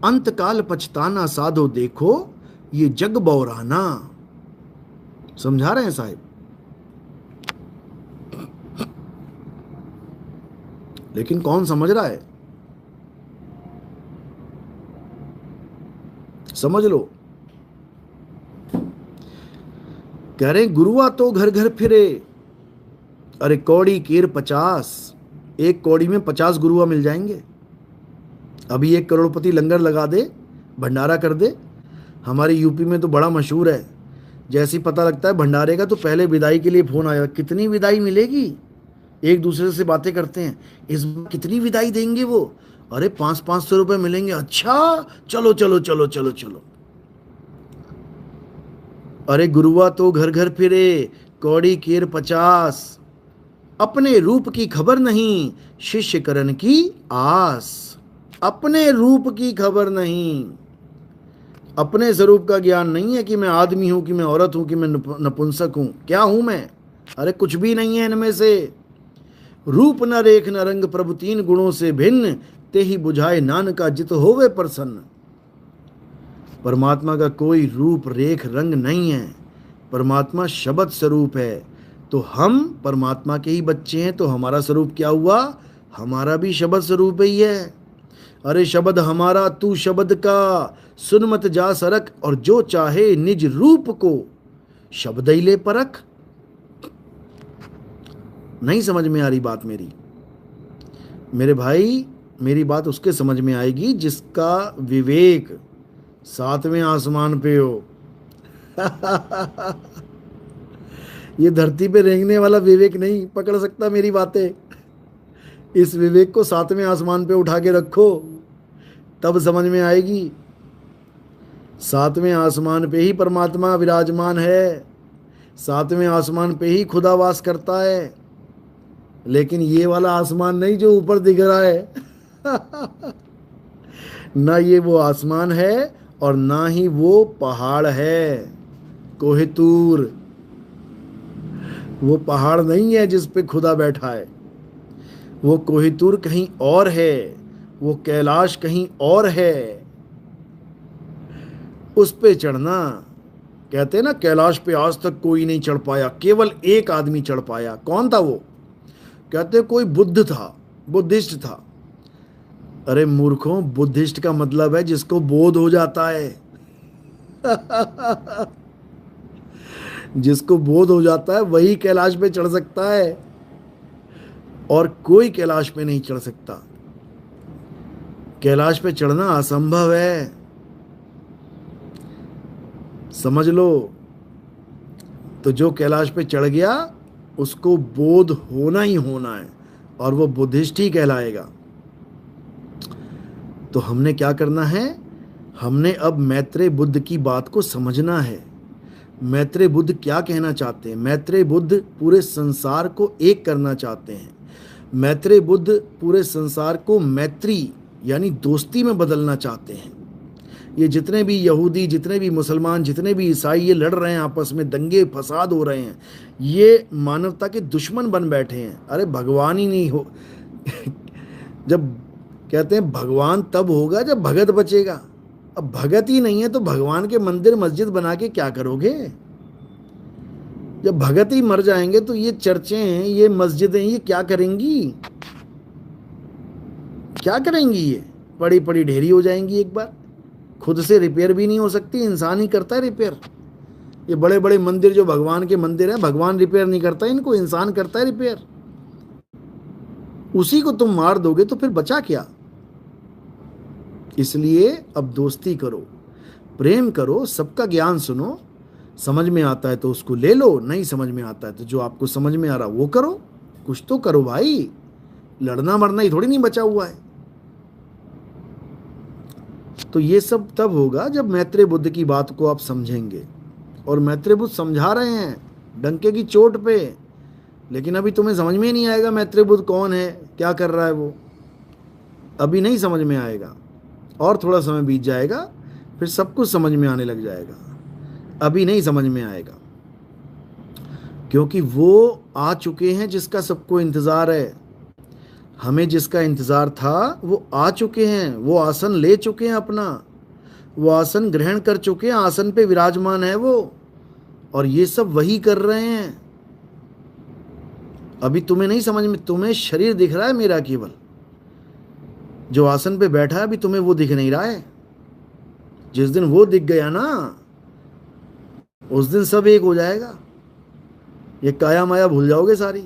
अंत काल पछताना साधो देखो ये जग बौराना। समझा रहे हैं साहिब। लेकिन कौन समझ रहा है? समझ लो। कह रहे गुरुआ तो घर घर फिरे, अरे कौड़ी कीर 50, एक कौड़ी में 50 गुरुआ मिल जाएंगे। अभी एक करोड़पति लंगर लगा दे, भंडारा कर दे। हमारे यूपी में तो बड़ा मशहूर है, जैसे ही पता लगता है भंडारे का तो पहले विदाई के लिए फोन आया, कितनी विदाई मिलेगी। एक दूसरे से बातें करते हैं, इस बार कितनी विदाई देंगे वो, अरे 500-500 रुपए मिलेंगे, अच्छा चलो चलो चलो चलो चलो। अरे गुरुआ तो घर घर फिरे, कौड़ी कीर 50, अपने रूप की खबर नहीं, शिष्य करण की आस। अपने रूप की खबर नहीं, अपने स्वरूप का ज्ञान नहीं है कि मैं आदमी हूं, कि मैं औरत हूं, कि मैं नपुंसक हूं, क्या हूं मैं? अरे कुछ भी नहीं है इनमें से। रूप न रेख न रंग प्रभु तीन गुणों से भिन्न, ते ही बुझाए नानका जित होवे प्रसन्न। परमात्मा का कोई रूप रेख रंग नहीं है, परमात्मा शब्द स्वरूप है। तो हम परमात्मा के ही बच्चे हैं, तो हमारा स्वरूप क्या हुआ? हमारा भी शब्द स्वरूप ही है। अरे शब्द हमारा तू शब्द का, सुन मत जा सरक, और जो चाहे निज रूप को शब्द ही ले परख। नहीं समझ में आ रही बात मेरी? मेरे भाई, मेरी बात उसके समझ में आएगी जिसका विवेक 7वें आसमान पे हो। ये धरती पे रेंगने वाला विवेक नहीं पकड़ सकता मेरी बातें। इस विवेक को 7वें आसमान पे उठा के रखो, तब समझ में आएगी। 7वें आसमान पे ही परमात्मा विराजमान है, 7वें आसमान पे ही खुदा वास करता है। लेकिन ये वाला आसमान नहीं जो ऊपर दिख रहा है। ना ये वो आसमान है और ना ही वो पहाड़ है। कोहितूर वो पहाड़ नहीं है जिस पे खुदा बैठा है, वो कोहितूर कहीं और है, वो कैलाश कहीं और है। उस पे चढ़ना, कहते हैं ना कैलाश पे आज तक कोई नहीं चढ़ पाया, केवल एक आदमी चढ़ पाया। कौन था वो? कहते कोई बुद्ध था, बुद्धिस्ट था। अरे मूर्खों, बुद्धिस्ट का मतलब है जिसको बोध हो जाता है। जिसको बोध हो जाता है वही कैलाश पे चढ़ सकता है, और कोई कैलाश पे नहीं चढ़ सकता। कैलाश पे चढ़ना असंभव है, समझ लो। तो जो कैलाश पे चढ़ गया उसको बोध होना ही होना है, और वो बुद्धिस्ट ही कहलाएगा। तो हमने क्या करना है? हमने अब मैत्रेय बुद्ध की बात को समझना है। मैत्रेय बुद्ध क्या कहना चाहते हैं? मैत्रेय बुद्ध पूरे संसार को एक करना चाहते हैं। मैत्रेय बुद्ध पूरे संसार को मैत्री यानी दोस्ती में बदलना चाहते हैं। ये जितने भी यहूदी, जितने भी मुसलमान, जितने भी ईसाई ये लड़ रहे हैं, आपस में दंगे फसाद हो रहे हैं, ये मानवता के दुश्मन बन बैठे हैं। अरे भगवान ही नहीं हो। जब कहते हैं भगवान तब होगा जब भगत बचेगा। अब भगत ही नहीं है तो भगवान के मंदिर मस्जिद बना के क्या करोगे? जब भगत ही मर जाएंगे तो ये चर्चें, ये मस्जिदें, ये क्या करेंगी? क्या करेंगी? ये पड़ी पड़ी ढेरी हो जाएंगी। एक बार खुद से रिपेयर भी नहीं हो सकती, इंसान ही करता है रिपेयर। ये बड़े बड़े मंदिर जो भगवान के मंदिर हैं, भगवान रिपेयर नहीं करता इनको, इंसान करता है रिपेयर। उसी को तुम मार दोगे तो फिर बचा क्या? इसलिए अब दोस्ती करो, प्रेम करो, सबका ज्ञान सुनो। समझ में आता है तो उसको ले लो, नहीं समझ में आता है तो जो आपको समझ में आ रहा वो करो। कुछ तो करो भाई, लड़ना मरना ही थोड़ी नहीं बचा हुआ है। तो ये सब तब होगा जब मैत्रेय बुद्ध की बात को आप समझेंगे। और मैत्रेय बुद्ध समझा रहे हैं डंके की चोट पे, लेकिन अभी तुम्हें समझ में ही नहीं आएगा मैत्रेय बुद्ध कौन है, क्या कर रहा है वो। अभी नहीं समझ में आएगा, और थोड़ा समय बीत जाएगा फिर सब कुछ समझ में आने लग जाएगा। अभी नहीं समझ में आएगा, क्योंकि वो आ चुके हैं जिसका सबको इंतज़ार है। हमें जिसका इंतज़ार था वो आ चुके हैं, वो आसन ले चुके हैं अपना, वो आसन ग्रहण कर चुके हैं, आसन पे विराजमान है वो, और ये सब वही कर रहे हैं। अभी तुम्हें नहीं समझ में, तुम्हें शरीर दिख रहा है मेरा केवल, जो आसन पे बैठा है अभी तुम्हें वो दिख नहीं रहा है। जिस दिन वो दिख गया ना, उस दिन सब एक हो जाएगा, ये काया माया भूल जाओगे सारी।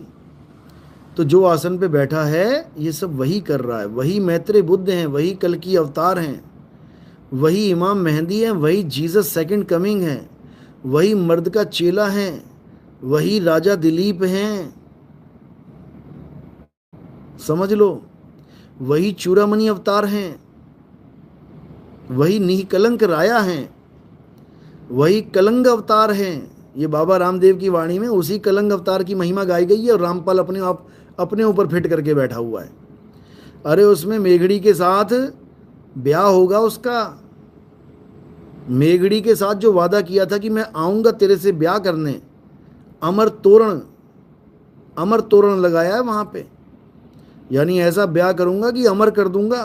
तो जो आसन पे बैठा है ये सब वही कर रहा है, वही मैत्रेय बुद्ध हैं, वही कल की अवतार हैं, वही इमाम मेहंदी हैं, वही जीसस सेकंड कमिंग हैं, वही मर्द का चेला हैं, वही राजा दिलीप हैं, समझ लो, वही चूड़ामणि अवतार हैं, वही निकलंक राया हैं, वही कलंग अवतार हैं। ये बाबा रामदेव की वाणी में उसी कलंग अवतार की महिमा गाई गई है, और रामपाल अपने ऊपर फिट करके बैठा हुआ है। अरे उसमें मेघड़ी के साथ ब्याह होगा उसका, मेघड़ी के साथ जो वादा किया था कि मैं आऊंगा तेरे से ब्याह करने, अमर तोरण लगाया है वहां पे, यानी ऐसा ब्याह करूंगा कि अमर कर दूंगा।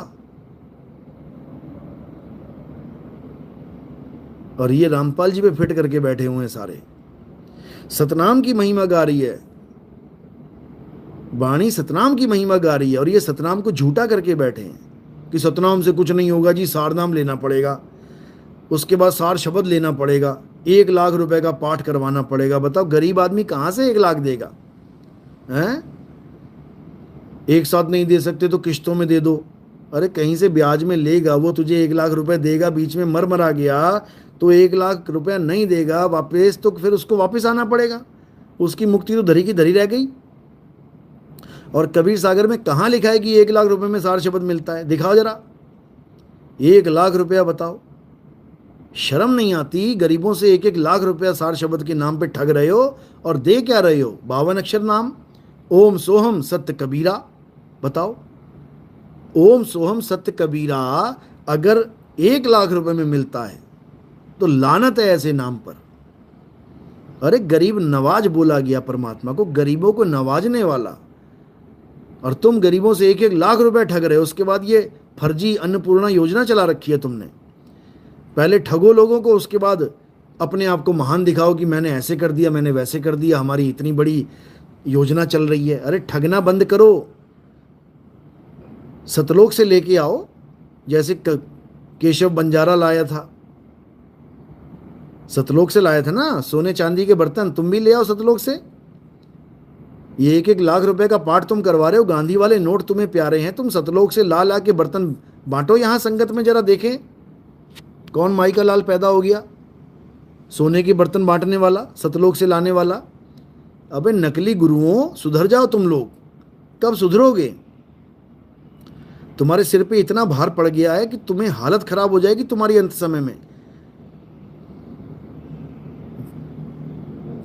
और ये रामपाल जी पे फिट करके बैठे हुए हैं सारे, सतनाम की महिमा गा रही है वाणी, सतनाम की महिमा गा रही है, और ये सतनाम को झूठा करके बैठे हैं कि सतनाम से कुछ नहीं होगा जी, सारनाम लेना पड़ेगा, उसके बाद सार शब्द लेना पड़ेगा, 1 लाख रुपए का पाठ करवाना पड़ेगा। बताओ गरीब आदमी कहाँ से 1 लाख देगा? हैं? एक साथ नहीं दे सकते तो किश्तों में दे दो। अरे कहीं से ब्याज में लेगा, वो तुझे 1 लाख रुपए देगा, बीच में मरा गया तो 1 लाख रुपया नहीं देगा वापस, तो फिर उसको वापस आना पड़ेगा, उसकी मुक्ति तो धरी की धरी रह गई। और कबीर सागर में कहाँ लिखा है कि 1 लाख रुपए में सार शब्द मिलता है? दिखाओ जरा, 1 लाख रुपया, बताओ, शर्म नहीं आती? गरीबों से 1-1 लाख रुपया सार शब्द के नाम पे ठग रहे हो, और दे क्या रहे हो? 52 अक्षर नाम, ओम सोहम सत्य कबीरा। बताओ, ओम सोहम सत्य कबीरा अगर 1 लाख रुपए में मिलता है तो लानत है ऐसे नाम पर। अरे गरीब नवाज बोला गया परमात्मा को, गरीबों को नवाजने वाला, और तुम गरीबों से 1-1 लाख रुपए ठग रहे हो। उसके बाद ये फर्जी अन्नपूर्णा योजना चला रखी है तुमने। पहले ठगो लोगों को, उसके बाद अपने आप को महान दिखाओ कि मैंने ऐसे कर दिया, मैंने वैसे कर दिया, हमारी इतनी बड़ी योजना चल रही है। अरे ठगना बंद करो, सतलोक से लेके आओ, जैसे केशव बंजारा लाया था, सतलोक से लाया था ना सोने चांदी के बर्तन, तुम भी ले आओ सतलोक से। ये 1-1 लाख रुपए का पाठ तुम करवा रहे हो, गांधी वाले नोट तुम्हें प्यारे हैं, तुम सतलोक से ला ला के बर्तन बांटो यहाँ संगत में, जरा देखें कौन माई का लाल पैदा हो गया सोने के बर्तन बांटने वाला, सतलोक से लाने वाला। अबे नकली गुरुओं, सुधर जाओ तुम लोग, कब सुधरोगे? तुम्हारे सिर पे इतना भार पड़ गया है कि तुम्हें हालत खराब हो जाएगी तुम्हारी अंत समय में।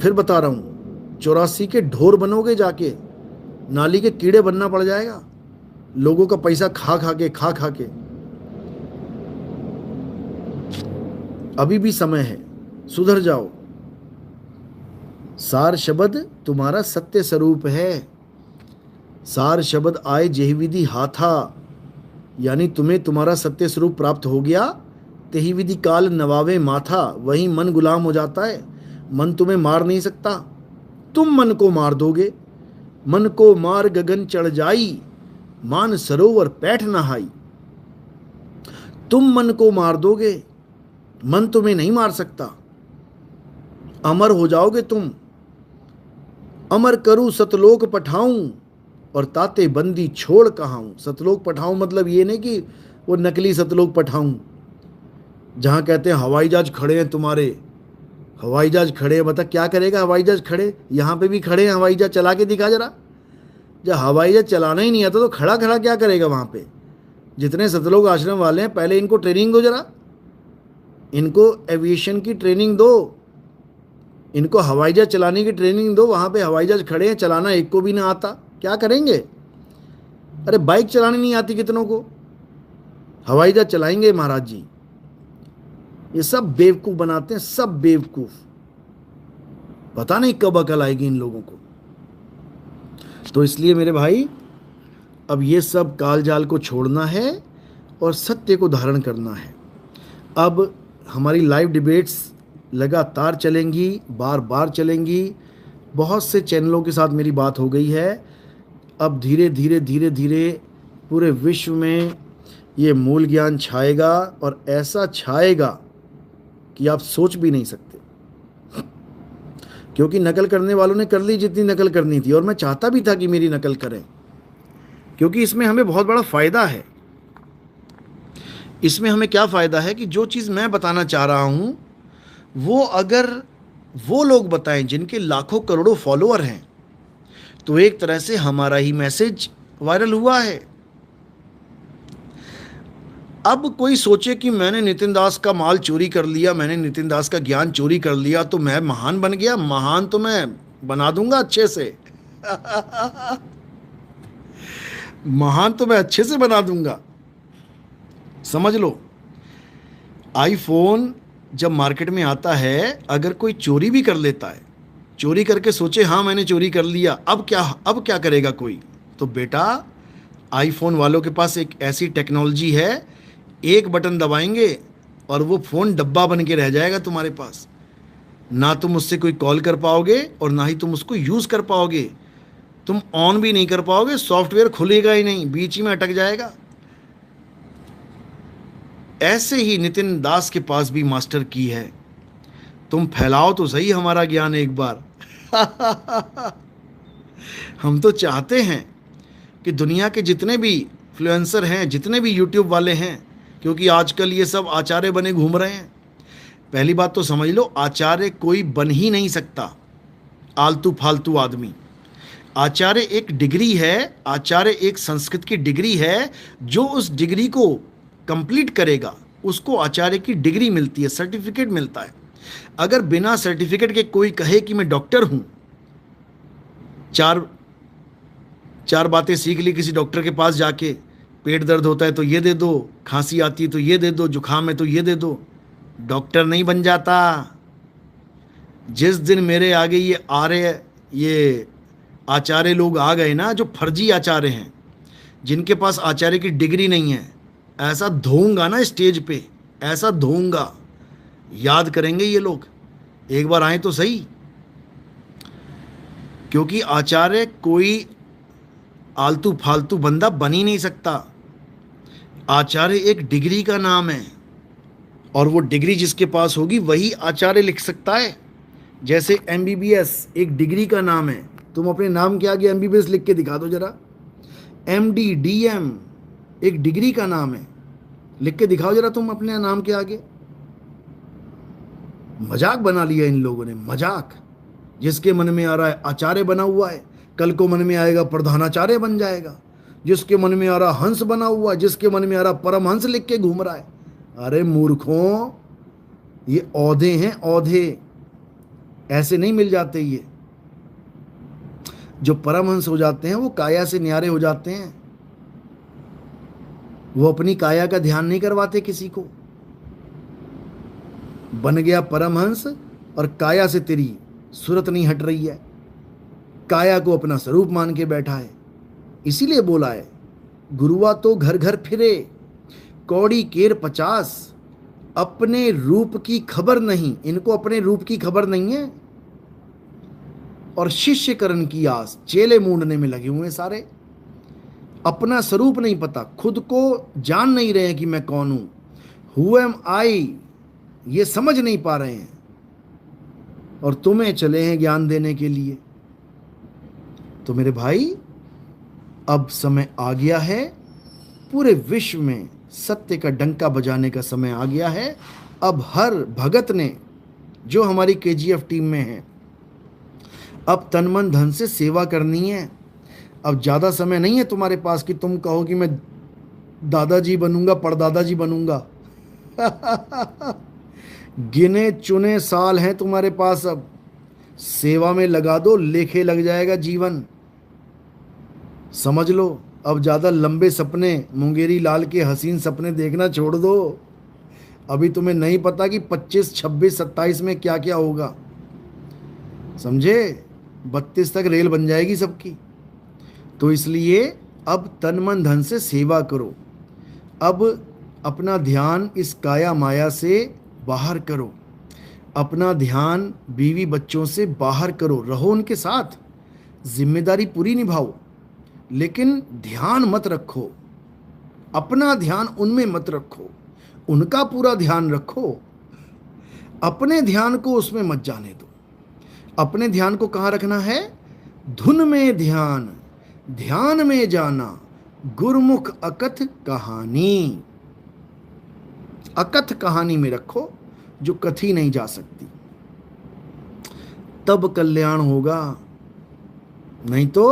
फिर बता रहा हूं, 84 के ढोर बनोगे, जाके नाली के कीड़े बनना पड़ जाएगा, लोगों का पैसा खा खा के। अभी भी समय है, सुधर जाओ। सार शब्द तुम्हारा सत्य स्वरूप है। सार शब्द आए जेहि विधि हाथा, यानी तुम्हें तुम्हारा सत्य स्वरूप प्राप्त हो गया। तेहि विधि काल नवावे माथा, वही मन गुलाम हो जाता है। मन तुम्हें मार नहीं सकता, तुम मन को मार दोगे। मन को मार गगन चढ़ जाई, मान सरोवर पैठ नहाई। तुम मन को मार दोगे, मन तुम्हें नहीं मार सकता। अमर हो जाओगे तुम। अमर करूं सतलोक पठाऊं, और ताते बंदी छोड़ कहाऊं। सतलोक पठाऊं मतलब ये नहीं कि वो नकली सतलोक पठाऊं, जहां कहते हैं हवाई जहाज खड़े हैं तुम्हारे, हवाई जहाज खड़े हैं। बता क्या करेगा हवाई जहाज खड़े? यहाँ पे भी खड़े हैं, हवाई जहाज चला के दिखा जरा। जब हवाई जहाज चलाना ही नहीं आता तो खड़ा खड़ा क्या करेगा वहाँ पे? जितने सतलोक आश्रम वाले हैं, पहले इनको ट्रेनिंग दो जरा, इनको एविएशन की ट्रेनिंग दो, इनको हवाई जहाज चलाने की ट्रेनिंग दो। वहाँ पे हवाई जहाज खड़े हैं, चलाना एक को भी ना आता, क्या करेंगे? अरे बाइक चलानी नहीं आती कितनों को, हवाई जहाज चलाएंगे महाराज जी। ये सब बेवकूफ बनाते हैं, सब बेवकूफ। पता नहीं कब अकल आएगी इन लोगों को। तो इसलिए मेरे भाई, अब ये सब काल जाल को छोड़ना है और सत्य को धारण करना है। अब हमारी लाइव डिबेट्स लगातार चलेंगी, बार बार चलेंगी। बहुत से चैनलों के साथ मेरी बात हो गई है। अब धीरे धीरे धीरे धीरे पूरे विश्व में ये मूल ज्ञान छाएगा, और ऐसा छाएगा कि आप सोच भी नहीं सकते। क्योंकि नकल करने वालों ने कर ली जितनी नकल करनी थी, और मैं चाहता भी था कि मेरी नकल करें, क्योंकि इसमें हमें बहुत बड़ा फ़ायदा है। इसमें हमें क्या फ़ायदा है कि जो चीज़ मैं बताना चाह रहा हूँ वो अगर वो लोग बताएं जिनके लाखों करोड़ों फॉलोअर हैं, तो एक तरह से हमारा ही मैसेज वायरल हुआ है। अब कोई सोचे कि मैंने नितिन दास का माल चोरी कर लिया, मैंने नितिन दास का ज्ञान चोरी कर लिया, तो मैं महान बन गया। महान तो मैं बना दूंगा अच्छे से महान तो मैं अच्छे से बना दूंगा। समझ लो, आईफोन जब मार्केट में आता है, अगर कोई चोरी भी कर लेता है, चोरी करके सोचे हाँ मैंने चोरी कर लिया, अब क्या करेगा कोई? तो बेटा, आईफोन वालों के पास एक ऐसी टेक्नोलॉजी है, एक बटन दबाएंगे और वो फ़ोन डब्बा बन के रह जाएगा तुम्हारे पास। ना तुम उससे कोई कॉल कर पाओगे और ना ही तुम उसको यूज़ कर पाओगे। तुम ऑन भी नहीं कर पाओगे, सॉफ्टवेयर खुलेगा ही नहीं, बीच ही में अटक जाएगा। ऐसे ही नितिन दास के पास भी मास्टर की है। तुम फैलाओ तो सही हमारा ज्ञान एक बार हम तो चाहते हैं कि दुनिया के जितने भी इन्फ्लुएंसर हैं, जितने भी यूट्यूब वाले हैं, क्योंकि आजकल ये सब आचार्य बने घूम रहे हैं। पहली बात तो समझ लो, आचार्य कोई बन ही नहीं सकता, आलतू फालतू आदमी। आचार्य एक डिग्री है, आचार्य एक संस्कृत की डिग्री है। जो उस डिग्री को कंप्लीट करेगा उसको आचार्य की डिग्री मिलती है, सर्टिफिकेट मिलता है। अगर बिना सर्टिफिकेट के कोई कहे कि मैं डॉक्टर हूँ, चार बातें सीख ली किसी डॉक्टर के पास जाके, पेट दर्द होता है तो ये दे दो, खांसी आती है तो ये दे दो, जुकाम है तो ये दे दो, डॉक्टर नहीं बन जाता। जिस दिन मेरे आगे ये आचार्य लोग आ गए ना, जो फर्जी आचार्य हैं, जिनके पास आचार्य की डिग्री नहीं है, ऐसा धोऊंगा ना स्टेज पे, ऐसा धोऊंगा, याद करेंगे ये लोग। एक बार आए तो सही। क्योंकि आचार्य कोई आलतू फालतू बंदा बन ही नहीं सकता। आचार्य एक डिग्री का नाम है, और वो डिग्री जिसके पास होगी वही आचार्य लिख सकता है। जैसे MBBS एक डिग्री का नाम है। तुम अपने नाम के आगे MBBS लिख के दिखा दो जरा। MD DM एक डिग्री का नाम है, लिख के दिखाओ जरा तुम अपने नाम के आगे। मजाक बना लिया इन लोगों ने, मजाक। जिसके मन में आ रहा है आचार्य बना हुआ है, कल को मन में आएगा प्रधानाचार्य बन जाएगा। जिसके मन में आ रहा हंस बना हुआ, जिसके मन में आ रहा परमहंस लिख के घूम रहा है। अरे मूर्खों, ये औधे हैं, औधे। ऐसे नहीं मिल जाते। ये जो परमहंस हो जाते हैं वो काया से न्यारे हो जाते हैं। वो अपनी काया का ध्यान नहीं करवाते किसी को। बन गया परमहंस और काया से तेरी सूरत नहीं हट रही है, काया को अपना स्वरूप मान के बैठा है। इसीलिए बोला है, गुरुआ तो घर घर फिरे, कौड़ी केर 50, अपने रूप की खबर नहीं। इनको अपने रूप की खबर नहीं है, और शिष्यकरण की आस, चेले मूंढने में लगे हुए सारे। अपना स्वरूप नहीं पता, खुद को जान नहीं रहे कि मैं कौन हूं, हु एम आई, ये समझ नहीं पा रहे हैं। और तुम्हें चले हैं ज्ञान देने के लिए। तो मेरे भाई, अब समय आ गया है, पूरे विश्व में सत्य का डंका बजाने का समय आ गया है। अब हर भगत ने, जो हमारी KGF टीम में है, अब तन मन धन से सेवा करनी है। अब ज़्यादा समय नहीं है तुम्हारे पास कि तुम कहो कि मैं दादाजी बनूंगा, परदादाजी बनूंगा गिने चुने साल हैं तुम्हारे पास। अब सेवा में लगा दो, लेखे लग जाएगा जीवन। समझ लो, अब ज़्यादा लंबे सपने, मुंगेरी लाल के हसीन सपने देखना छोड़ दो। अभी तुम्हें नहीं पता कि 25, 26, 27 में क्या क्या होगा, समझे? 32 तक रेल बन जाएगी सबकी। तो इसलिए अब तन मन धन से सेवा करो। अब अपना ध्यान इस काया माया से बाहर करो, अपना ध्यान बीवी बच्चों से बाहर करो। रहो उनके साथ, जिम्मेदारी पूरी निभाओ, लेकिन ध्यान मत रखो, अपना ध्यान उनमें मत रखो, उनका पूरा ध्यान रखो, अपने ध्यान को उसमें मत जाने दो। अपने ध्यान को कहाँ रखना है? धुन में ध्यान, ध्यान में जाना, गुरमुख अकथ कहानी। अकथ कहानी में रखो जो कथी नहीं जा सकती, तब कल्याण होगा। नहीं तो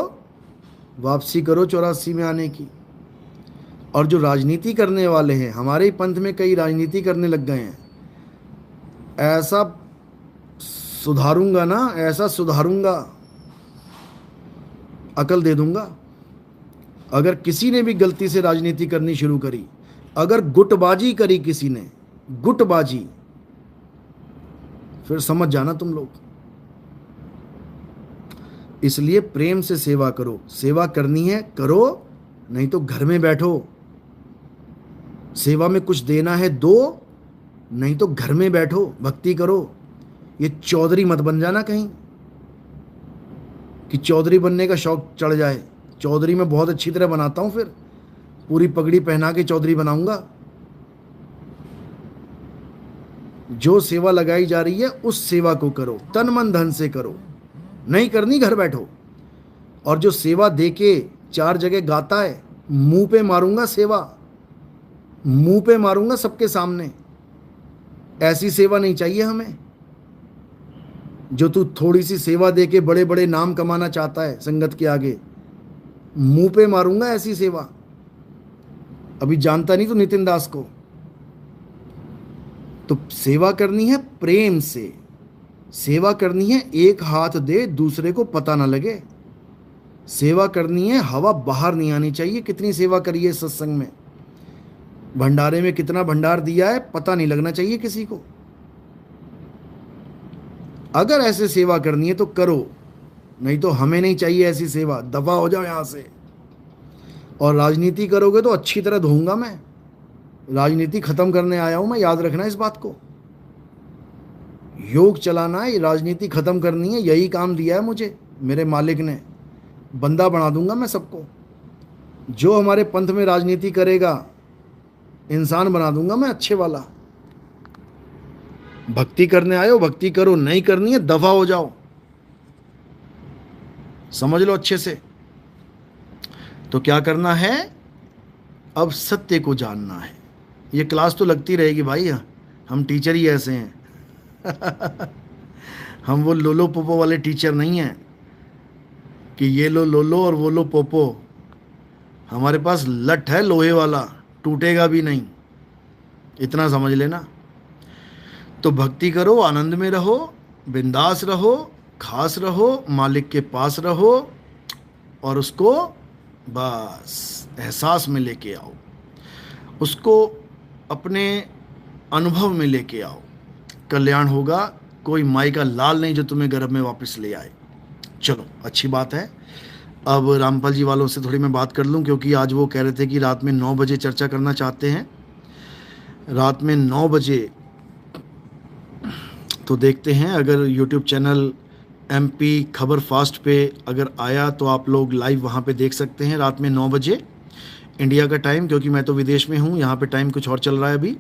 वापसी करो 84 में आने की। और जो राजनीति करने वाले हैं, हमारे ही पंथ में कई राजनीति करने लग गए हैं, ऐसा सुधारूंगा ना, ऐसा सुधारूंगा, अकल दे दूंगा। अगर किसी ने भी गलती से राजनीति करनी शुरू करी, अगर गुटबाजी करी किसी ने, गुटबाजी, फिर समझ जाना तुम लोग। इसलिए प्रेम से सेवा करो। सेवा करनी है करो, नहीं तो घर में बैठो। सेवा में कुछ देना है दो, नहीं तो घर में बैठो, भक्ति करो। ये चौधरी मत बन जाना कहीं कि चौधरी बनने का शौक चढ़ जाए। चौधरी मैं बहुत अच्छी तरह बनाता हूं, फिर पूरी पगड़ी पहना के चौधरी बनाऊंगा। जो सेवा लगाई जा रही है उस सेवा को करो, तन मन धन से करो। नहीं करनी, घर बैठो। और जो सेवा देके 4 जगह गाता है, मुंह पे मारूंगा सेवा, मुंह पे मारूंगा सबके सामने। ऐसी सेवा नहीं चाहिए हमें। जो तू थोड़ी सी सेवा देके बड़े बड़े नाम कमाना चाहता है संगत के आगे, मुंह पे मारूंगा ऐसी सेवा। अभी जानता नहीं तू नितिन दास को। तो सेवा करनी है प्रेम से, सेवा करनी है एक हाथ दे दूसरे को पता ना लगे। सेवा करनी है, हवा बाहर नहीं आनी चाहिए। कितनी सेवा करी है सत्संग में, भंडारे में कितना भंडार दिया है पता नहीं लगना चाहिए किसी को। अगर ऐसे सेवा करनी है तो करो, नहीं तो हमें नहीं चाहिए ऐसी सेवा। दफा हो जाओ यहां से। और राजनीति करोगे तो अच्छी तरह धोऊंगा मैं। राजनीति खत्म करने आया हूं मैं, याद रखना इस बात को। योग चलाना है, राजनीति खत्म करनी है, यही काम दिया है मुझे मेरे मालिक ने। बंदा बना दूंगा मैं सबको। जो हमारे पंथ में राजनीति करेगा, इंसान बना दूंगा मैं अच्छे वाला। भक्ति करने आए हो भक्ति करो, नहीं करनी है दफा हो जाओ। समझ लो अच्छे से। तो क्या करना है? अब सत्य को जानना है। ये क्लास तो लगती रहेगी भाई, हम टीचर ही ऐसे हैं। हम वो लोलो पोपो वाले टीचर नहीं हैं कि ये लो लोलो और वो लो पोपो। हमारे पास लठ है लोहे वाला, टूटेगा भी नहीं, इतना समझ लेना। तो भक्ति करो, आनंद में रहो, बिंदास रहो, खास रहो, मालिक के पास रहो और उसको बस एहसास में लेके आओ, उसको अपने अनुभव में लेके आओ। कल्याण होगा। कोई माई का लाल नहीं जो तुम्हें गर्भ में वापस ले आए। चलो अच्छी बात है। अब रामपाल जी वालों से थोड़ी मैं बात कर लूं, क्योंकि आज वो कह रहे थे कि रात में 9 बजे चर्चा करना चाहते हैं। रात में 9 बजे तो देखते हैं, अगर यूट्यूब चैनल MP खबर फास्ट पे अगर आया तो आप लोग लाइव वहाँ पे देख सकते हैं रात में 9 बजे इंडिया का टाइम, क्योंकि मैं तो विदेश में हूँ, यहाँ पे टाइम कुछ और चल रहा है अभी।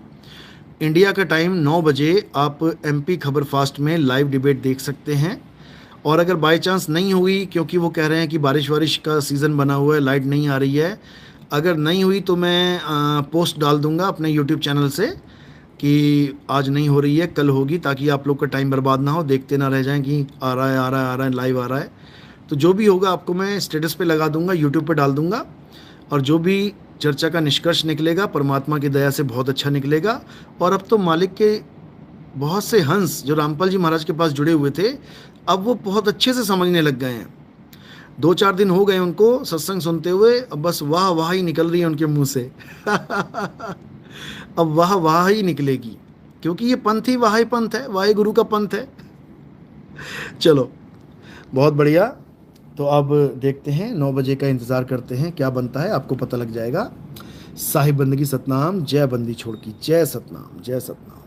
इंडिया का टाइम 9 बजे आप MP खबर फास्ट में लाइव डिबेट देख सकते हैं। और अगर बाय चांस नहीं हुई, क्योंकि वो कह रहे हैं कि बारिश वारिश का सीज़न बना हुआ है, लाइट नहीं आ रही है, अगर नहीं हुई तो मैं पोस्ट डाल दूंगा अपने यूट्यूब चैनल से कि आज नहीं हो रही है, कल होगी, ताकि आप लोग का टाइम बर्बाद ना हो, देखते ना रह जाएं कि आ रहा है आ रहा है आ रहा है, लाइव आ रहा है। तो जो भी होगा आपको मैं स्टेटस पे लगा दूंगा, यूट्यूब पे डाल दूंगा। और जो भी चर्चा का निष्कर्ष निकलेगा परमात्मा की दया से बहुत अच्छा निकलेगा। और अब तो मालिक के बहुत से हंस जो रामपाल जी महाराज के पास जुड़े हुए थे, अब वो बहुत अच्छे से समझने लग गए हैं। 2-4 दिन हो गए उनको सत्संग सुनते हुए, अब बस वाह वाह ही निकल रही है उनके मुंह से। अब वाह ही निकलेगी, क्योंकि ये पंथ ही वाह पंथ है, वाहे गुरु का पंथ है। चलो, बहुत बढ़िया। तो अब देखते हैं, 9 बजे का इंतज़ार करते हैं, क्या बनता है आपको पता लग जाएगा। साहिब बंदगी सतनाम, जय बंदी छोड़ की, जय सतनाम, जय सतनाम।